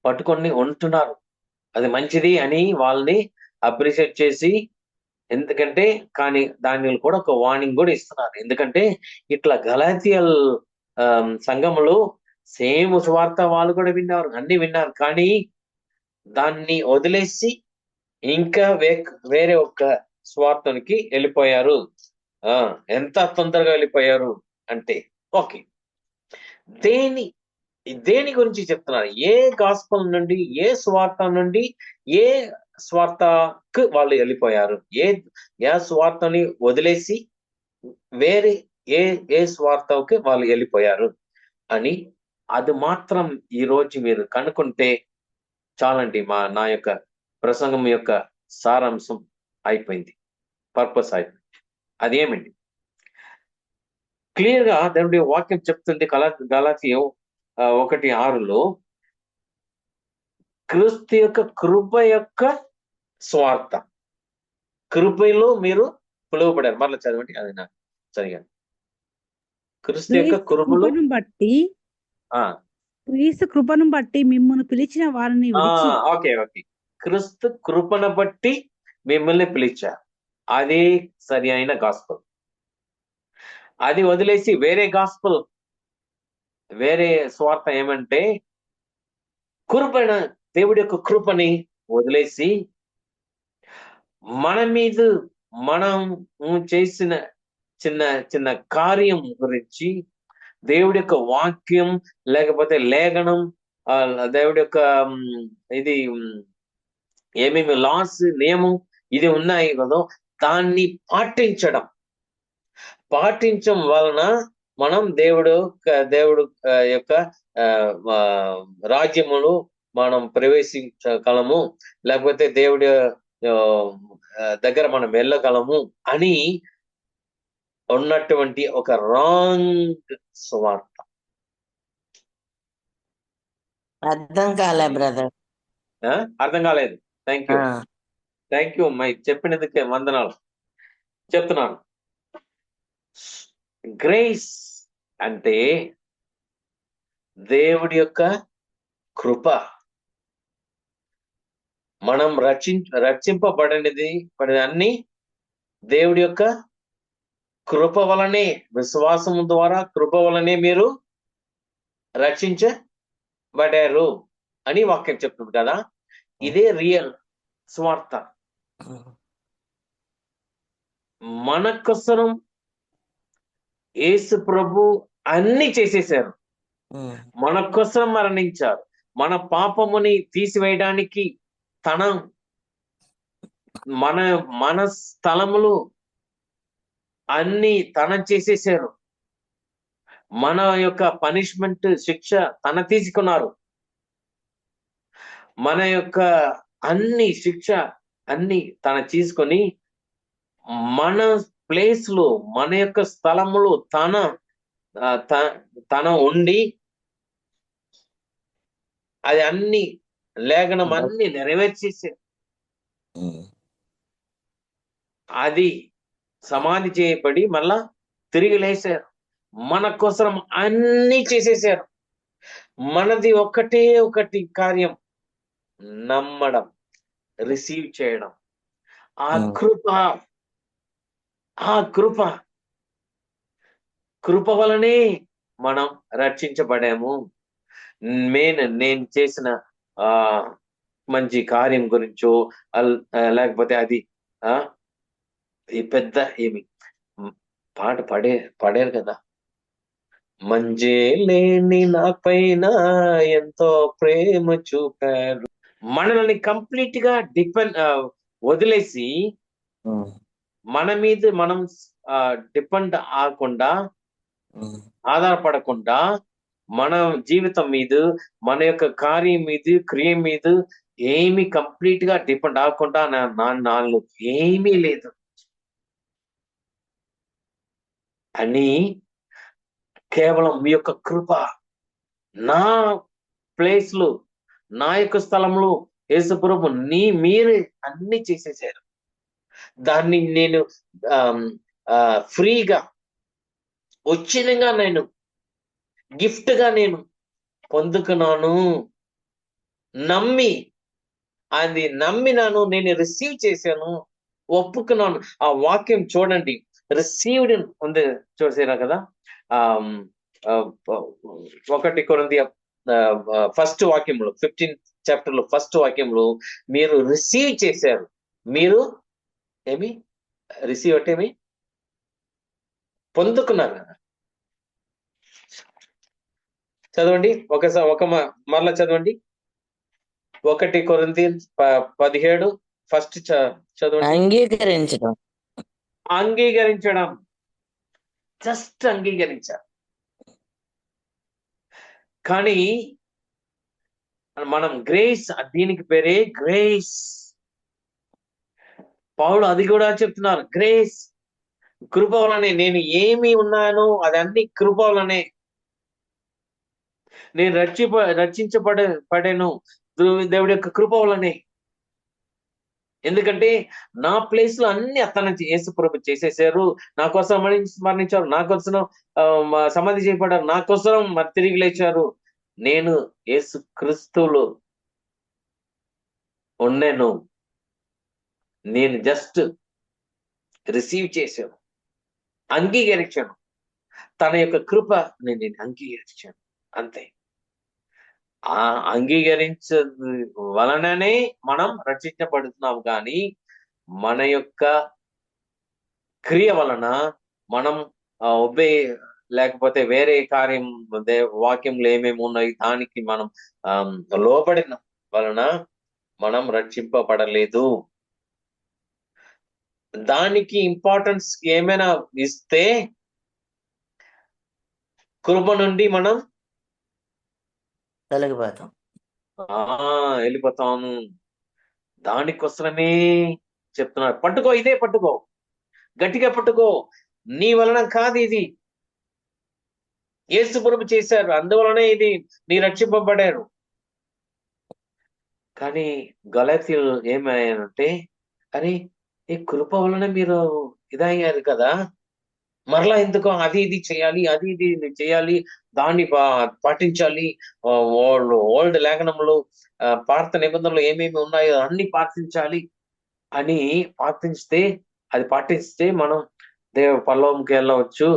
పట్టుకొని ఉంటున్నారు. అది మంచిది అని వాళ్ళని అప్రిషియేట్ చేసి, ఎందుకంటే కానీ దానిలో కూడా ఒక వార్నింగ్ కూడా ఇస్తున్నారు. ఎందుకంటే ఇట్లా గలాతీయల్ సంఘములో సేమ్ సువార్త వాళ్ళు కూడా విన్నారు, అన్ని విన్నారు. కానీ దాన్ని వదిలేసి ఇంకా వేరే ఒక స్వార్థానికి వెళ్ళిపోయారు. ఎంత తొందరగా వెళ్ళిపోయారు అంటే, ఓకే, దేని దేని గురించి చెప్తున్నారు? ఏ గాస్పల్ నుండి, ఏ స్వార్థ నుండి ఏ స్వార్థకు వాళ్ళు వెళ్ళిపోయారు? ఏ స్వార్థని వదిలేసి వేరే ఏ ఏ స్వార్థకి వాళ్ళు వెళ్ళిపోయారు అని, అది మాత్రం ఈ రోజు మీరు కనుక్కుంటే చాలండి. నా యొక్క ప్రసంగం యొక్క సారాంశం అయిపోయింది, పర్పస్ అయిపోయింది. అదేమండి, క్లియర్ గా దేవుడి వాక్యం చెప్తుంది గలాతీయ 1:6లో క్రీస్తు యొక్క కృప యొక్క స్వార్థ. కృపలో మీరు పిలువబడారు. మరలా చదవండి, అది నాకు సరిగా. క్రీస్తు యొక్క కృపలో బట్టి ఆ క్రీస్తు కృపను బట్టి మిమ్మల్ని పిలిచిన వారిని విడిచి. ఓకే ఓకే, క్రీస్తు కృపను బట్టి మిమ్మల్ని పిలిచారు. అదే సరి అయిన గాస్పల్. అది వదిలేసి వేరే గాస్పల్, వేరే స్వార్థ ఏమంటే కృపణ, దేవుడి యొక్క కృపని వదిలేసి మన మీద మనం చేసిన చిన్న చిన్న కార్యం గురించి, దేవుడి యొక్క వాక్యం లేకపోతే లేఖనం, దేవుడి యొక్క ఇది ఏమేమి లాస్ నియమం ఇది ఉన్నాయి కదా, దాన్ని పాటించడం వలన మనం దేవుడు యొక్క రాజ్యములు మనం ప్రవేశించగలము, లేకపోతే దేవుడి దగ్గర మనం వెళ్ళగలము అని ఉన్నటువంటి ఒక రాంగ్ స్వార్థ. అర్థం కాలే బ్రదర్. అర్థం కాలేదు. థ్యాంక్ యూ మై చెప్పినందుకే వందనాలు. చెప్తున్నాను, గ్రేస్ అంటే దేవుడి యొక్క కృప. మనం రక్షింపబడినది అన్ని దేవుడి యొక్క కృప వలనే, విశ్వాసం ద్వారా కృప వలనే మీరు రక్షించబడారు అని వాక్యం చెప్తుంది కదా. ఇదే రియల్ స్వార్థ. మన కోసం యేసు ప్రభు అన్ని చేసేశారు, మన కోసం మరణించారు, మన పాపముని తీసివేయడానికి మన స్థలములు అన్ని చేసేశారు. మన యొక్క పనిష్మెంట్, శిక్ష తీసుకున్నారు. మన యొక్క అన్ని శిక్ష అన్ని తీసుకొని మన ప్లేస్ లో, మన యొక్క స్థలములో తన ఉండి అది అన్ని లేఖనం అన్ని నెరవేర్చేసారు. అది సమాధి చేయబడి మళ్ళా తిరిగి లేచారు. మన కోసం అన్ని చేసేసారు. మనది ఒకటి కార్యం, నమ్మడం, రిసీవ్ చేయడం. ఆ కృప వలనే మనం రక్షించబడాము. నేను చేసిన మంచి కార్యం గురించో లేకపోతే అది ఈ పెద్ద ఏమి పాట పాడారు కదా, మంజే లేని నా పైన ఎంతో ప్రేమ చూపారు. మనల్ని కంప్లీట్ గా వదిలేసి మన మీద మనం డిపెండ్ ఆధారపడకుండా మన జీవితం మీద, మన యొక్క కార్యం మీద, క్రియ మీద ఏమి కంప్లీట్ గా డిపెండ్ అవ్వకుండా నాలో ఏమీ లేదు అని కేవలం మీ యొక్క కృప, నా ప్లేస్ లో, నా యొక్క స్థలంలో యేసు ప్రభు మీరే అన్ని చేసేసారు. దాన్ని నేను ఫ్రీగా ఉచితంగా నేను గిఫ్ట్ గా నేను పొందుకున్నాను నమ్మి అది నమ్మినాను, నేను రిసీవ్ చేశాను, ఒప్పుకున్నాను. ఆ వాక్యం చూడండి, రిసీవ్డ్ ఉంది చూసారా కదా. ఆ 1 కొరింథీ ఫస్ట్ వాక్యంలో 15th చాప్టర్ లో ఫస్ట్ వాక్యంలో మీరు రిసీవ్ చేశారు. మీరు ఏమి రిసీవ్ అంటే ఏమి పొందుకున్నారు కదా. చదవండి ఒకసారి మరలా చదవండి. 1 కొరింథీ 17 ఫస్ట్ చదవండి. అంగీకరించడం. అంగీకరించడం, జస్ట్ అంగీకరించారు. కానీ మనం గ్రేస్, దీనికి పేరే గ్రేస్. పౌలు అది కూడా చెప్తున్నారు, గ్రేస్, కృప వలనే. నేను ఏమి ఉన్నానో అదన్నీ కృప వలనే. నేను రక్షించబడను దేవుడి యొక్క కృప వలనే. ఎందుకంటే నా ప్లేస్ లో అన్ని అతను యేసు ప్రభు చేసేసారు. నా కోసం మరణించారు, నా కోసం సమాధి చేయబడ్డారు, నా కోసం మరి తిరిగి లేచారు. నేను యేసు క్రీస్తులో ఉన్నాను. నేను జస్ట్ రిసీవ్ చేశాను, అంగీకరించాను. తన యొక్క కృప నేను అంగీకరించాను, అంతే. ఆ అంగీకరించ వలననే మనం రక్షించబడుతున్నాం. కానీ మన యొక్క క్రియ వలన మనం ఒబే లేకపోతే వేరే కార్యం వాక్యంలో ఏమేమి ఉన్నాయి దానికి మనం లోబడిన వలన మనం రక్షింపబడలేదు. దానికి ఇంపార్టెన్స్ ఏమైనా ఇస్తే కృప నుండి మనం తొలగిపోతాం, వెళ్ళిపోతాము. దానికోసమే చెప్తున్నారు, పట్టుకో, ఇదే పట్టుకో, గట్టిగా పట్టుకో. నీ వలన కాదు, ఇది యేసు ప్రభు చేశారు, అందువలనే ఇది నీ రక్షింపబడారు. కానీ గలాతీయులు ఏమయ్యారంటే, అరే ఈ కృప వలన మీరు ఇదయ్యారు కదా, మరలా ఎందుకు అది ఇది చేయాలి, అది ఇది చేయాలి, దాన్ని పాటించాలి, ఓల్డ్ లేఖనంలో పాత నిబంధనలు ఏమేమి ఉన్నాయో అన్ని పాటించాలి అని పాటిస్తే మనం పరలోకంకి వెళ్ళవచ్చు,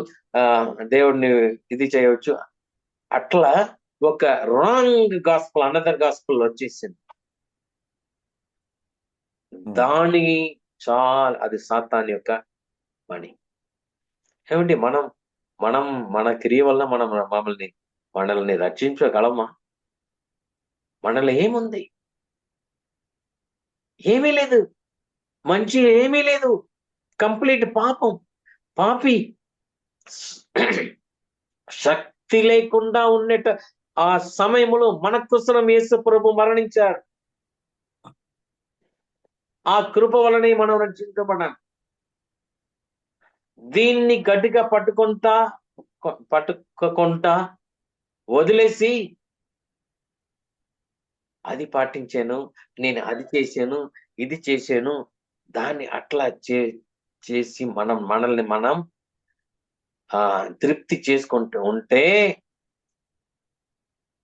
దేవుడిని ఇది చేయవచ్చు. అట్లా ఒక రాంగ్ గాస్పుల్, అనదర్ గాస్పుల్ వచ్చేసింది. దాని అది సాతాను యొక్క పని. ఏమండి, మనం మన క్రియ వల్ల మనల్ని రక్షించగలమా? మనలో ఏముంది? ఏమీ లేదు, మంచి ఏమీ లేదు, కంప్లీట్ పాపి. శక్తి లేకుండా ఉన్నట్ట ఆ సమయంలో మన కోసం యేసు ప్రభు మరణించారు. ఆ కృప వలనే మనం రక్షించబడ్డాం. దీన్ని గట్టిగా పట్టుకోకుండా వదిలేసి అది పాటించాను, నేను అది చేశాను, ఇది చేశాను, దాన్ని అట్లా చేసి మనల్ని మనం తృప్తి చేసుకుంటూ ఉంటే,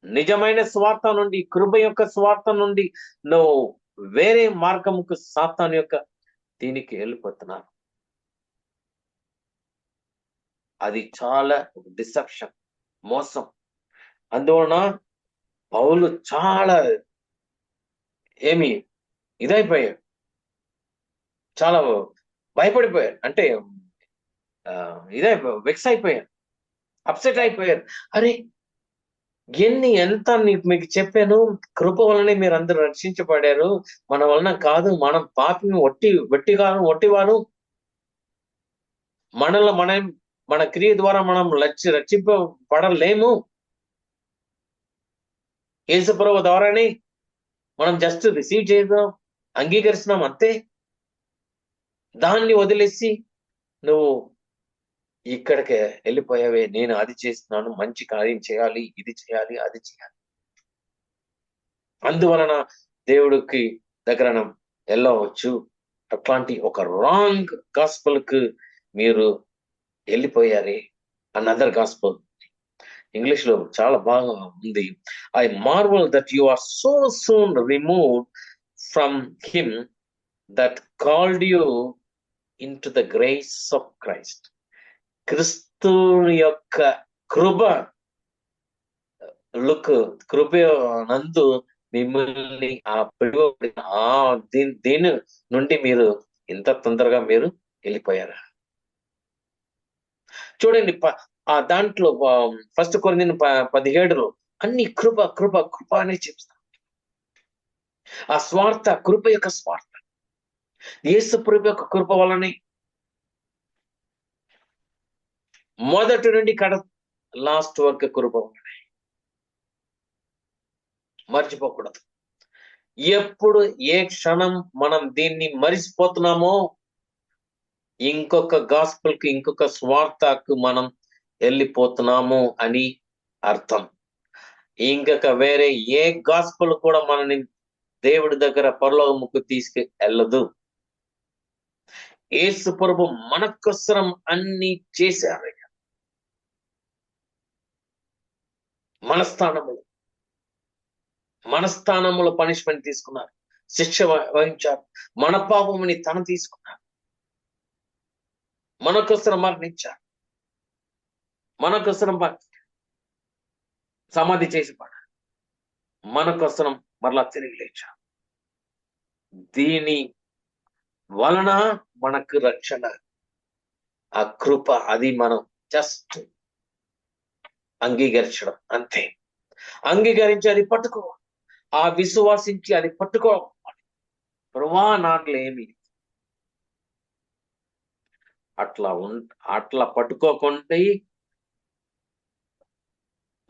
నిజమైన స్వార్థ నుండి, కృప యొక్క స్వార్థ నుండి నువ్వు వేరే మార్గముకు సాతాను యొక్క దీనికి వెళ్ళిపోతున్నారు. అది చాలా డిసెప్షన్, మోసం. అందువలన పౌలు చాలా ఇదైపోయాడు, చాలా భయపడిపోయారు. అంటే వెక్స్ అయిపోయారు, అప్సెట్ అయిపోయారు. అరే ఎంత మీకు చెప్పాను, కృప వలనే మీరు అందరూ రక్షించబడారు, మన వలన కాదు, మనం పాపిని ఒట్టివారు, మన క్రియ ద్వారా మనం రక్షింపబడలేము. యేసు ప్రభువు ద్వారానే మనం జస్ట్ రిసీవ్ చేద్దాం, అంగీకరిస్తున్నాం, అంతే. దాన్ని వదిలేసి నువ్వు ఇక్కడికి వెళ్ళిపోయావే, నేను అది చేస్తున్నాను, మంచి కార్యం చేయాలి, ఇది చేయాలి, అది చేయాలి. అందువలన దేవుడికి దగ్గర వెళ్ళవచ్చు. అట్లాంటి ఒక రాంగ్ గాస్పల్ కు మీరు వెళ్ళిపోయారే, అనదర్ గాస్పల్. ఇంగ్లీష్ లో చాలా బాగా ఉంది. I marvel that you are so soon removed from him that called you into the grace of Christ. క్రిస్తుని యొక్క కృప కృప నందు మిమ్మల్ని దీని నుండి మీరు ఇంత తొందరగా మీరు వెళ్ళిపోయారా? చూడండి, దాంట్లో 1 కొరింథీయులు 17లో అన్ని కృప కృప కృప అనే చెప్తాం. ఆ స్వార్థ కృప యొక్క స్వార్థ యేసు కృప యొక్క కృప వలనే మొదటి నుండి లాస్ట్ వరకు కృప వలనే. మర్చిపోకూడదు. ఎప్పుడు ఏ క్షణం మనం దీన్ని మరిచిపోతున్నామో ఇంకొక గాస్పుల్ కి, ఇంకొక స్వార్థకు మనం వెళ్ళిపోతున్నాము అని అర్థం. ఇంకొక వేరే ఏ గాస్పుల్ కూడా మనని దేవుడి దగ్గర పరలోకముకు తీసుకెళ్ళదు. యేసు ప్రభు మనకోసం అన్ని చేశారు. మన స్థానములో పనిష్మెంట్ తీసుకున్నారు, శిక్ష వహించారు. మన పాపముని తను తీసుకున్నారు, మనకోసం మరణించారు, మనకోసం సమాధి చేసి పడారు, మనకోసం మరలా తిరిగి లేచారు. దీని వలన మనకు రక్షణ, ఆ కృప, అది మనం జస్ట్ అంగీకరించడం అంతే. అంగీకరించి అది పట్టుకో, ఆ విశ్వాసించి అది పట్టుకోవాలి. ప్రభువా నాట్లో ఏమి అట్లా పట్టుకోకుండా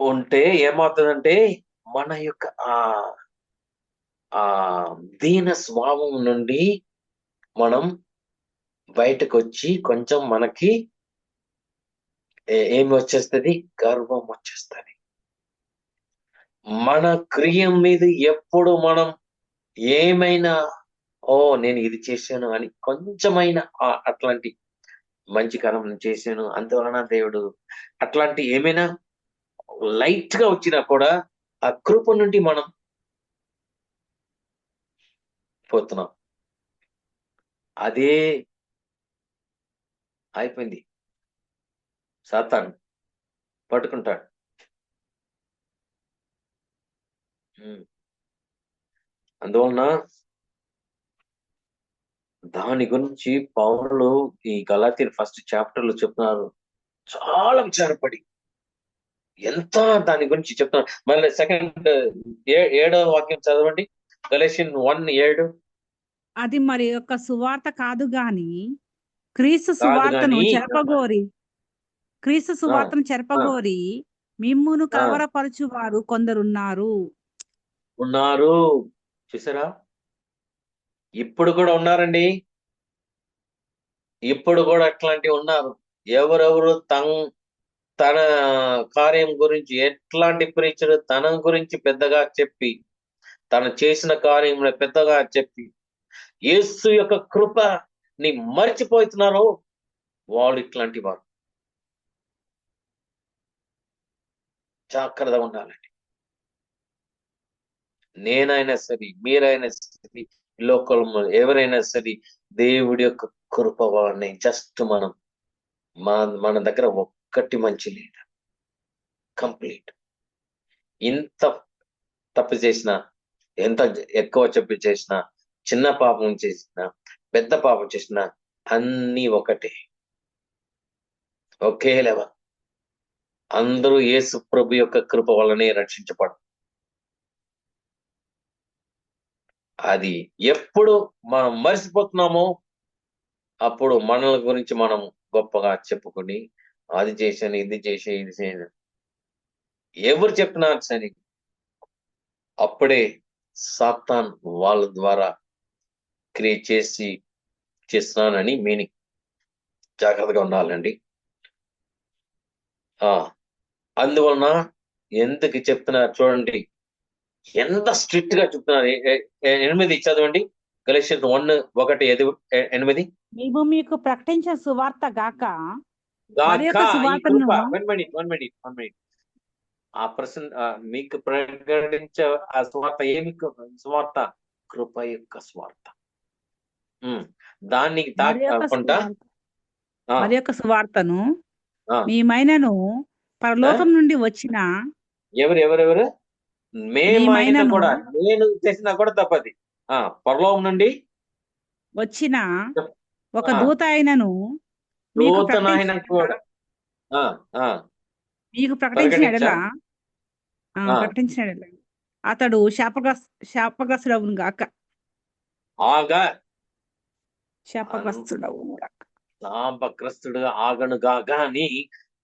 ఉంటే ఏమవుతుందంటే మన యొక్క ఆ దీన స్వభావం నుండి మనం బయటకు వచ్చి కొంచెం మనకి ఏమి వచ్చేస్తుంది? గర్వం వచ్చేస్తుంది. మన క్రియ మీద ఎప్పుడు మనం ఏమైనా నేను ఇది చేశాను అని కొంచెమైనా అట్లాంటి మంచి కర్మ చేశాను, అందువలన దేవుడు అట్లాంటి ఏమైనా లైట్ గా వచ్చినా కూడా ఆ కృప నుండి మనం పోతున్నాం. అదే అయిపోయింది. సాతాను పట్టుకుంటాడు. అందువలన దాని గురించి పౌలు ఈ గలాతీయుల 1st చాప్టర్ లో చెప్తున్నారు. చాలా విచారపడి ఎంత దాని గురించి చెప్తున్నారు. మళ్ళీ 7వ వాక్యం చదవండి. గలాతీయులు 1:7. అది మరి యొక్క సువార్త కాదు గాని క్రీస్తు సువార్తను చెరపగోరి మిమ్మును కలవరపరచు వారు కొందరున్నారు. చూసారా? ఇప్పుడు కూడా ఉన్నారండి. ఇప్పుడు కూడా అట్లాంటివి ఉన్నారు. ఎవరెవరు తన కార్యం గురించి, ఎట్లాంటి ప్రీచర్ తన గురించి పెద్దగా చెప్పి, తను చేసిన కార్యంలో పెద్దగా చెప్పి యేసు యొక్క కృపని మర్చిపోతున్నారో వాళ్ళు ఇట్లాంటి వారు. జాగ్రత్తగా ఉండాలండి. నేనైనా సరే, మీరైనా సరే, లోకంలో ఎవరైనా సరే, దేవుడి యొక్క కృప వాళ్ళని జస్ట్ మన దగ్గర ఒక్కటి మంచి లేదు. కంప్లీట్. ఇంత తప్పు చేసినా, ఎంత ఎక్కువ చెప్పు చేసినా, చిన్న పాపం చేసినా, పెద్ద పాపం చేసినా అన్ని ఒకటే, ఒకే లెవెల్. అందరూ యేసు ప్రభు యొక్క కృప వల్లనే రక్షించబడు. అది ఎప్పుడు మనం మర్చిపోతున్నామో అప్పుడు మనల గురించి మనం గొప్పగా చెప్పుకొని అది చేశాను, ఇది చేయను ఎవరు చెప్పినా సరే అప్పుడే సాతాన్ వాళ్ళ ద్వారా క్రియేట్ చేస్తున్నానని మీనింగ్. జాగ్రత్తగా ఉండాలండి. అందువలన ఎందుకు చెప్తున్నారు చూడండి, ఎంత స్ట్రిక్ట్ గా చెప్తున్నారు. 8 చదవండి. గలాతీయులు 1:1-8. మేము మీకు ప్రకటించిన సువార్త గాక వన్ మినిట్. ఆ ప్రశ్న మీకు ప్రకటించే ఆ స్వార్థ ఏమి స్వార్థ? కృప యొక్క స్వార్థ. దాన్ని మరి యొక్క తాకుండా సువార్త మరి యొక్క సువార్తను ఆ, మీ మైనను ఆ, పరలోకం నుండి వచ్చిన ఎవరెవరెవరు మీ మేమైన మైనను కూడా నేను చేసినా కూడా తప్పది. పరలోకం నుండి వచ్చిన ఒక ఆ, దూత అయినను మీకు దూతనాయన ప్రకటించిన ఎడల కూడా ఆ, ఆ, మీకు ప్రకటించిన ప్రకటించా ఎడల ఆ, ప్రకటించిన ఎడల అతడు శాపగ్రస్తుడవును గాక ఆగా శాపగ్రస్తుడవును గాక. శాపగ్రస్తుడుగా ఆగనుగాక అని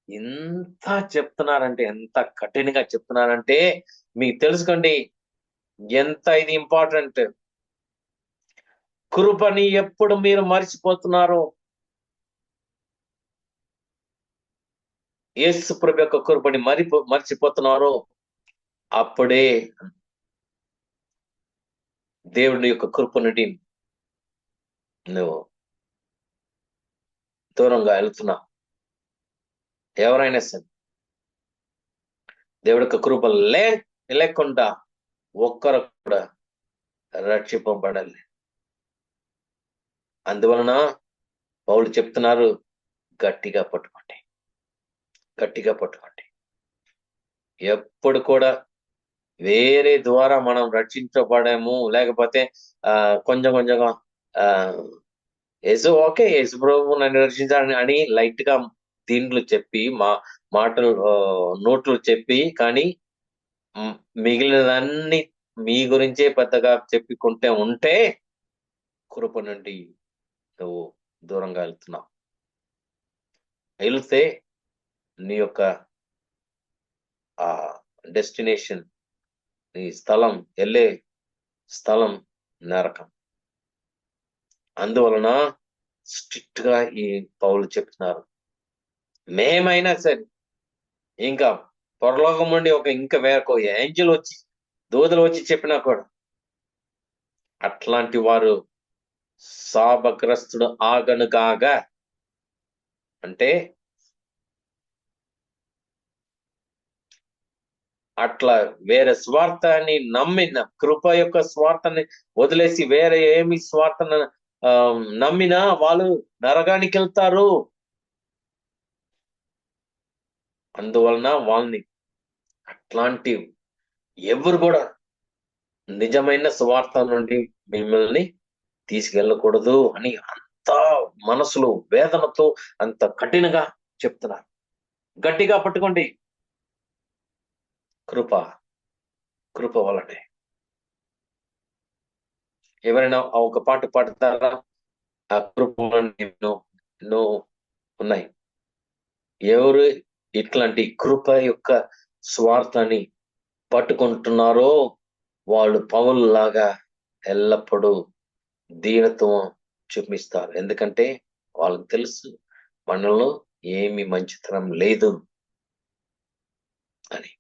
ఎంత చెప్తున్నారంటే, ఎంత కఠినంగా చెప్తున్నారంటే మీకు తెలుసుకోండి ఎంత ఇది ఇంపార్టెంట్. కృపని ఎప్పుడు మీరు మర్చిపోతున్నారో, యేసు ప్రభు యొక్క కృపని మర్చిపోతున్నారో, అప్పుడే దేవుడి యొక్క కృప నుండి నువ్వు దూరంగా వెళ్తున్నావు. ఎవరైనా సరే దేవుడి యొక్క కృప లేకుండా ఒక్కరు కూడా రక్షింపబడాలి. అందువలన పౌలు చెప్తున్నారు, గట్టిగా పట్టుకోండి, గట్టిగా పట్టుకోండి. ఎప్పుడు కూడా వేరే ద్వారా మనం రక్షించబడాము, లేకపోతే కొంచెం కొంచెంగా ఓకే యేసు ప్రభు నన్ను రక్షించాలని అని లైట్ గా దీంట్లో చెప్పి మాటలు నోట్లు చెప్పి, కానీ మిగిలినదన్నీ మీ గురించే పెద్దగా చెప్పుకుంటే ఉంటే కృప నుండి నువ్వు దూరంగా వెళ్తున్నావు. వెళ్తే నీ యొక్క ఆ డెస్టినేషన్, నీ స్థలం, వెళ్ళే స్థలం నరకం. అందువలన స్ట్రిక్ట్ గా ఈ పౌలు చెప్తున్నారు, మేమైనా సరే ఇంకా పరలోకం నుండి ఇంకా వేరొక ఏంజల్ వచ్చి దూతలు వచ్చి చెప్పినా కూడా అట్లాంటి వారు శాపగ్రస్తుడు ఆగనుగాగా అంటే అట్లా వేరే స్వార్థాన్ని నమ్మిన, కృప యొక్క స్వార్థాన్ని వదిలేసి వేరే ఏమి స్వార్థాన్ని నమ్మినా వాళ్ళు నరకానికి వెళ్తారు. అందువలన వాళ్ళని అట్లాంటి ఎవరు కూడా నిజమైన స్వార్థ నుండి మిమ్మల్ని తీసుకెళ్ళకూడదు అని అంత మనసులో వేదనతో అంత కఠినంగా చెప్తున్నారు. గట్టిగా పట్టుకోండి, కృప కృప వలనే. ఎవరైనా ఒక పాట పాడతారా? ఆ కృప ఎన్నో ఉన్నాయి. ఎవరు ఇట్లాంటి కృప యొక్క స్వార్థాన్ని పట్టుకుంటున్నారో వాళ్ళు పౌలు లాగా ఎల్లప్పుడూ దీనత్వం చూపిస్తారు. ఎందుకంటే వాళ్ళకి తెలుసు మనలో ఏమి మంచితనం లేదు అని.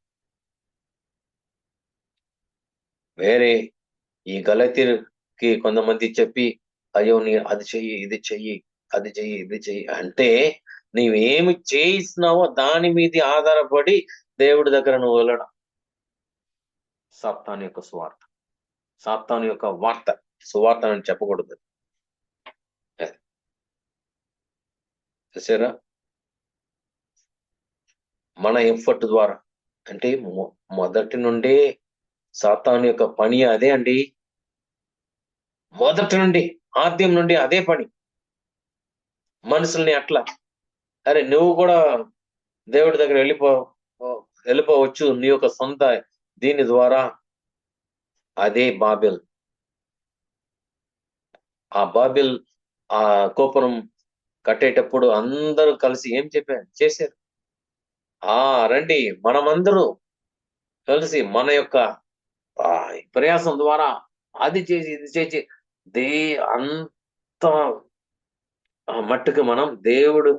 వేరే ఈ గలతీయుకి కొంతమంది చెప్పి, అయ్యో నీ అది చెయ్యి, ఇది చెయ్యి, అది చెయ్యి, ఇది చెయ్యి అంటే నీవేమి చేయిస్తున్నావో దాని మీద ఆధారపడి దేవుడి దగ్గర నువ్వు వెళ్ళడం. సాతాను యొక్క స్వార్థ, సాతాను యొక్క వార్త, సువార్త అని చెప్పకూడదు. చూసారా, మన ఎఫర్ట్ ద్వారా అంటే మొదటి నుండే సాతాను యొక్క పని అదే అండి. మొదటి నుండి, ఆద్యం నుండి అదే పని. మనుషుల్ని అట్లా, అరే నువ్వు కూడా దేవుడి దగ్గర వెళ్ళిపోవచ్చు నీ యొక్క సొంత దీని ద్వారా. అదే బాబెల్. ఆ బాబెల్ ఆ గోపురం కట్టేటప్పుడు అందరూ కలిసి ఏం చేశారు? రండి మనమందరూ కలిసి మన యొక్క ప్రయాసం ద్వారా అది చేసి ఇది చేసి అంత మట్టుకు మనం దేవుడు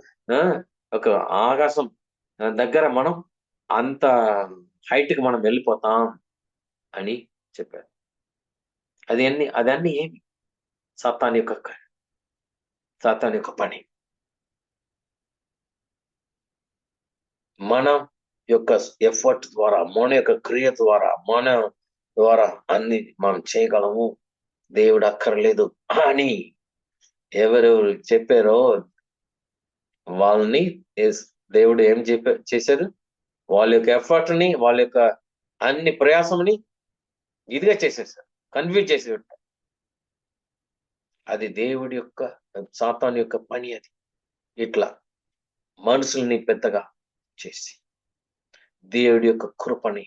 ఒక ఆకాశం దగ్గర మనం అంత హైట్ కి మనం వెళ్ళిపోతాం అని చెప్పారు. అదన్నీ ఏమి? సాతాను యొక్క పని. మనం యొక్క ఎఫర్ట్ ద్వారా, మన యొక్క క్రియ ద్వారా, మన ద్వారా అన్ని మనం చేయగలము, దేవుడు అక్కర్లేదు అని ఎవరెవరు చెప్పారో వాళ్ళని దేవుడు ఏం చేశారు? వాళ్ళ యొక్క ఎఫర్ట్ ని, వాళ్ళ యొక్క అన్ని ప్రయాసంని ఇదిగా చేసేసారు, కన్ఫ్యూజ్ చేసేసారు. అది దేవుడి యొక్క, సాతాను యొక్క పని. అది ఇట్లా మనుషుల్ని పెద్దగా చేసి దేవుడి యొక్క కృపని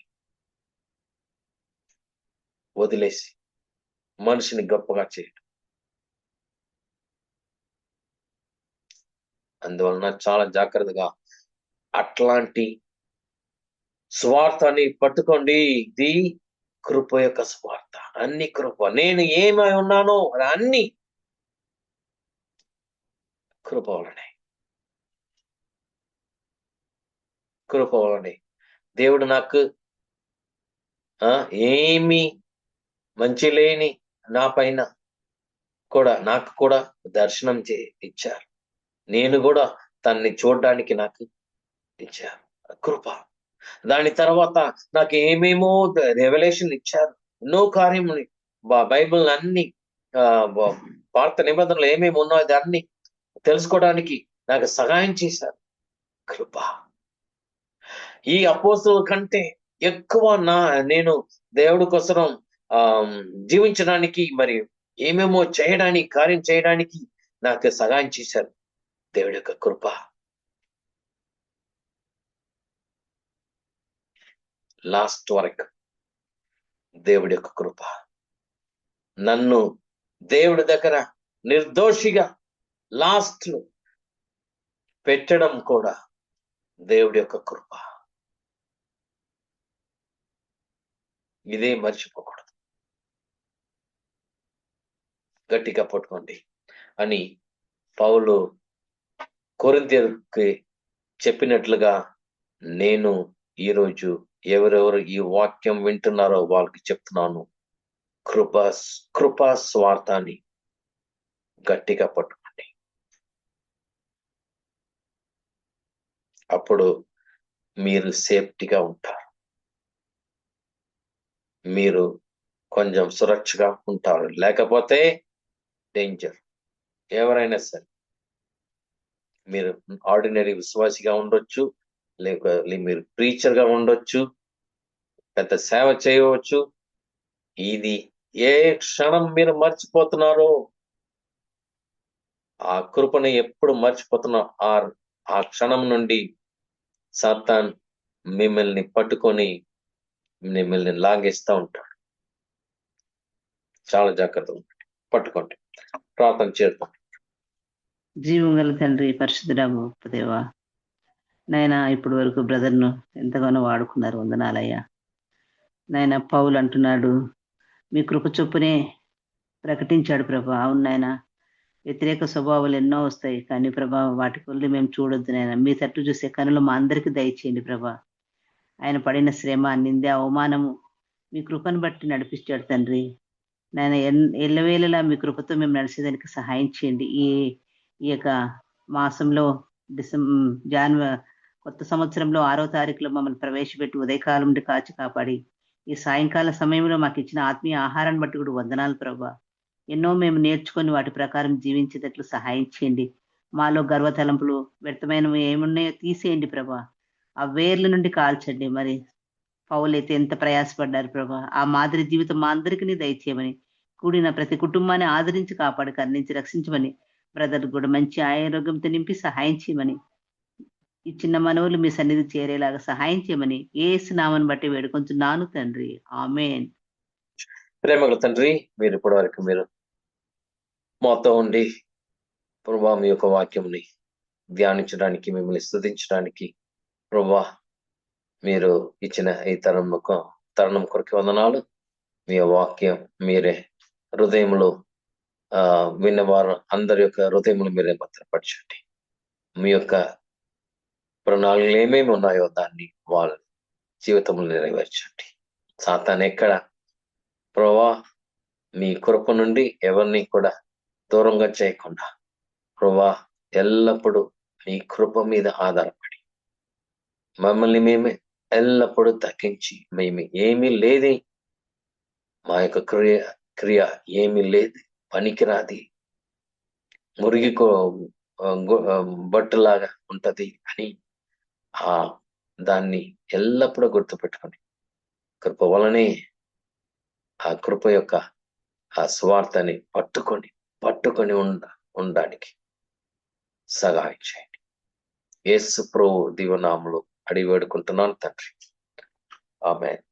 వదిలేసి మనిషిని గొప్పగా చేయడం. అందువలన చాలా జాగ్రత్తగా అట్లాంటి స్వార్థాన్ని పట్టుకోండి. ఇది కృప యొక్క స్వార్థ, అన్ని కృప. నేను ఏమై ఉన్నానో అన్ని కృప వలనే, కృప వలనే. దేవుడు నాకు ఏమి మంచి లేని నా పైన కూడా, నాకు కూడా దర్శనం ఇచ్చారు. నేను కూడా తన్ని చూడడానికి నాకు ఇచ్చారు కృప. దాని తర్వాత నాకు ఏమేమో రెవల్యూషన్ ఇచ్చారు, ఎన్నో కార్యములు. బైబిల్ అన్ని పాత నిబంధనలు ఏమేమి ఉన్నాయో దాన్ని తెలుసుకోవడానికి నాకు సహాయం చేశారు కృప. ఈ అపోస్తుల కంటే ఎక్కువ నేను దేవుడి కోసం జీవించడానికి, మరి ఏమేమో చేయడానికి, కార్యం చేయడానికి నాకు సహాయం చేశారు దేవుడి యొక్క కృప. లాస్ట్ వరకు దేవుడి యొక్క కృప. నన్ను దేవుడి దగ్గర నిర్దోషిగా లాస్ట్ లో పెట్టడం కూడా దేవుడి యొక్క కృప. ఇదే మర్చిపోకూడదు. గట్టిగా పట్టుకోండి అని పౌలు కొరింథీయులకు చెప్పినట్లుగా నేను ఈరోజు ఎవరెవరు ఈ వాక్యం వింటున్నారో వాళ్ళకి చెప్తున్నాను. కృపా స్వార్థాన్ని గట్టిగా పట్టుకోండి. అప్పుడు మీరు సేఫ్టీగా ఉంటారు, మీరు కొంచెం సురక్షగా ఉంటారు. లేకపోతే డేంజర్. ఎవరైనా సరే, మీరు ఆర్డినరీ విశ్వాసిగా ఉండొచ్చు, లేక మీరు ప్రీచర్ గా ఉండొచ్చు, పెద్ద సేవ చేయవచ్చు. ఇది ఏ క్షణం మీరు మర్చిపోతున్నారో, ఆ కృపను ఎప్పుడు మర్చిపోతున్నారు, ఆ క్షణం నుండి సాతాన్ మిమ్మల్ని పట్టుకొని మిమ్మల్ని లాగేస్తా ఉంటాడు. చాలా జాగ్రత్తగా పట్టుకోండి. ప్రార్థన చేద్దాం. జీవం గల తండ్రి, పరిశుద్ధుడా దేవా, నాయనా ఇప్పటి వరకు బ్రదర్ను ఎంతగానో వాడుకున్నారు, వందనాలయ్యా. నాయన పౌలు అంటున్నాడు, మీ కృప చొప్పునే ప్రకటించాడు ప్రభా. అవును నాయన, వ్యతిరేక స్వభావాలు ఎన్నో వస్తాయి, కానీ ప్రభా వాటి కొద్ది మేము చూడొద్దు నాయన. మీ తట్టు చూసే కనులు మా అందరికీ దయచేయండి ప్రభా. ఆయన పడిన శ్రమ, నింద, అవమానము మీ కృపను బట్టి నడిపించాడు తండ్రి. నాయన ఎల్లవేళలా మీ కృపతో మేము నడిచేదానికి సహాయం చేయండి. ఈ యొక్క మాసంలో కొత్త సంవత్సరంలో 6వ తారీఖులో మమ్మల్ని ప్రవేశపెట్టి ఉదయకాలం నుండి కాచి కాపాడి ఈ సాయంకాల సమయంలో మాకు ఇచ్చిన ఆత్మీయ ఆహారాన్ని బట్టి కూడా వందనాలు ప్రభా. ఎన్నో మేము నేర్చుకొని వాటి ప్రకారం జీవించేటట్లు సహాయం చేయండి. మాలో గర్వతలంపులు, వ్యర్థమైనవి ఏమున్నాయో తీసేయండి ప్రభా. ఆ వేర్ల నుండి కాల్చండి. మరి పౌలైతే ఎంత ప్రయాసపడ్డారు ప్రభా. ఆ మాదిరి జీవితం మా అందరికీ దయచేయమని, కూడిన ప్రతి కుటుంబాన్ని ఆదరించి కాపాడి కరుణించి రక్షించమని, బ్రదర్ కూడా మంచి ఆరోగ్యంతో నింపి సహాయం చేయమని, ఈ చిన్న మనవులు మీ సన్నిధి చేరేలాగా సహాయం చేయమని యేసు నామమును బట్టి వేడుకొంచున్నాను తండ్రి, ఆమేన్. ప్రేమగల తండ్రి, మీరు ఇప్పటి వరకు మీరు మాతో ఉండి ప్రభా మీ యొక్క వాక్యంని ధ్యానించడానికి, మిమ్మల్ని స్తుతించడానికి ప్రభా మీరు ఇచ్చిన ఈ తరుణం కొరకు వందనాలు. మీ వాక్యం మీరే హృదయంలో విన్నవారు అందరి యొక్క హృదయములు మీరే భద్రపరచండి. మీ యొక్క ప్రణాళికలు ఏమేమి ఉన్నాయో దాన్ని వాళ్ళ జీవితంలో నెరవేర్చండి. సాతాను ఎక్కడ ప్రభా మీ కృప నుండి ఎవరిని కూడా దూరంగా చేయకుండా ప్రభా ఎల్లప్పుడూ మీ కృప మీద ఆధారపడి మమ్మల్ని మేమే ఎల్లప్పుడూ తగ్గించి మేము ఏమీ లేది, మా యొక్క క్రియ ఏమీ లేదు, పనికిరాది, మురిగి బట్టలాగా ఉంటది అని దాన్ని ఎల్లప్పుడూ గుర్తుపెట్టుకొని కృప వలనే ఆ కృప యొక్క ఆ సువార్తని పట్టుకొని ఉండడానికి సహాయం చేయండి. యేసు ప్రభు దివ్యనామములో అడిగి వేడుకుంటున్నాను తండ్రి. ఆమేన్.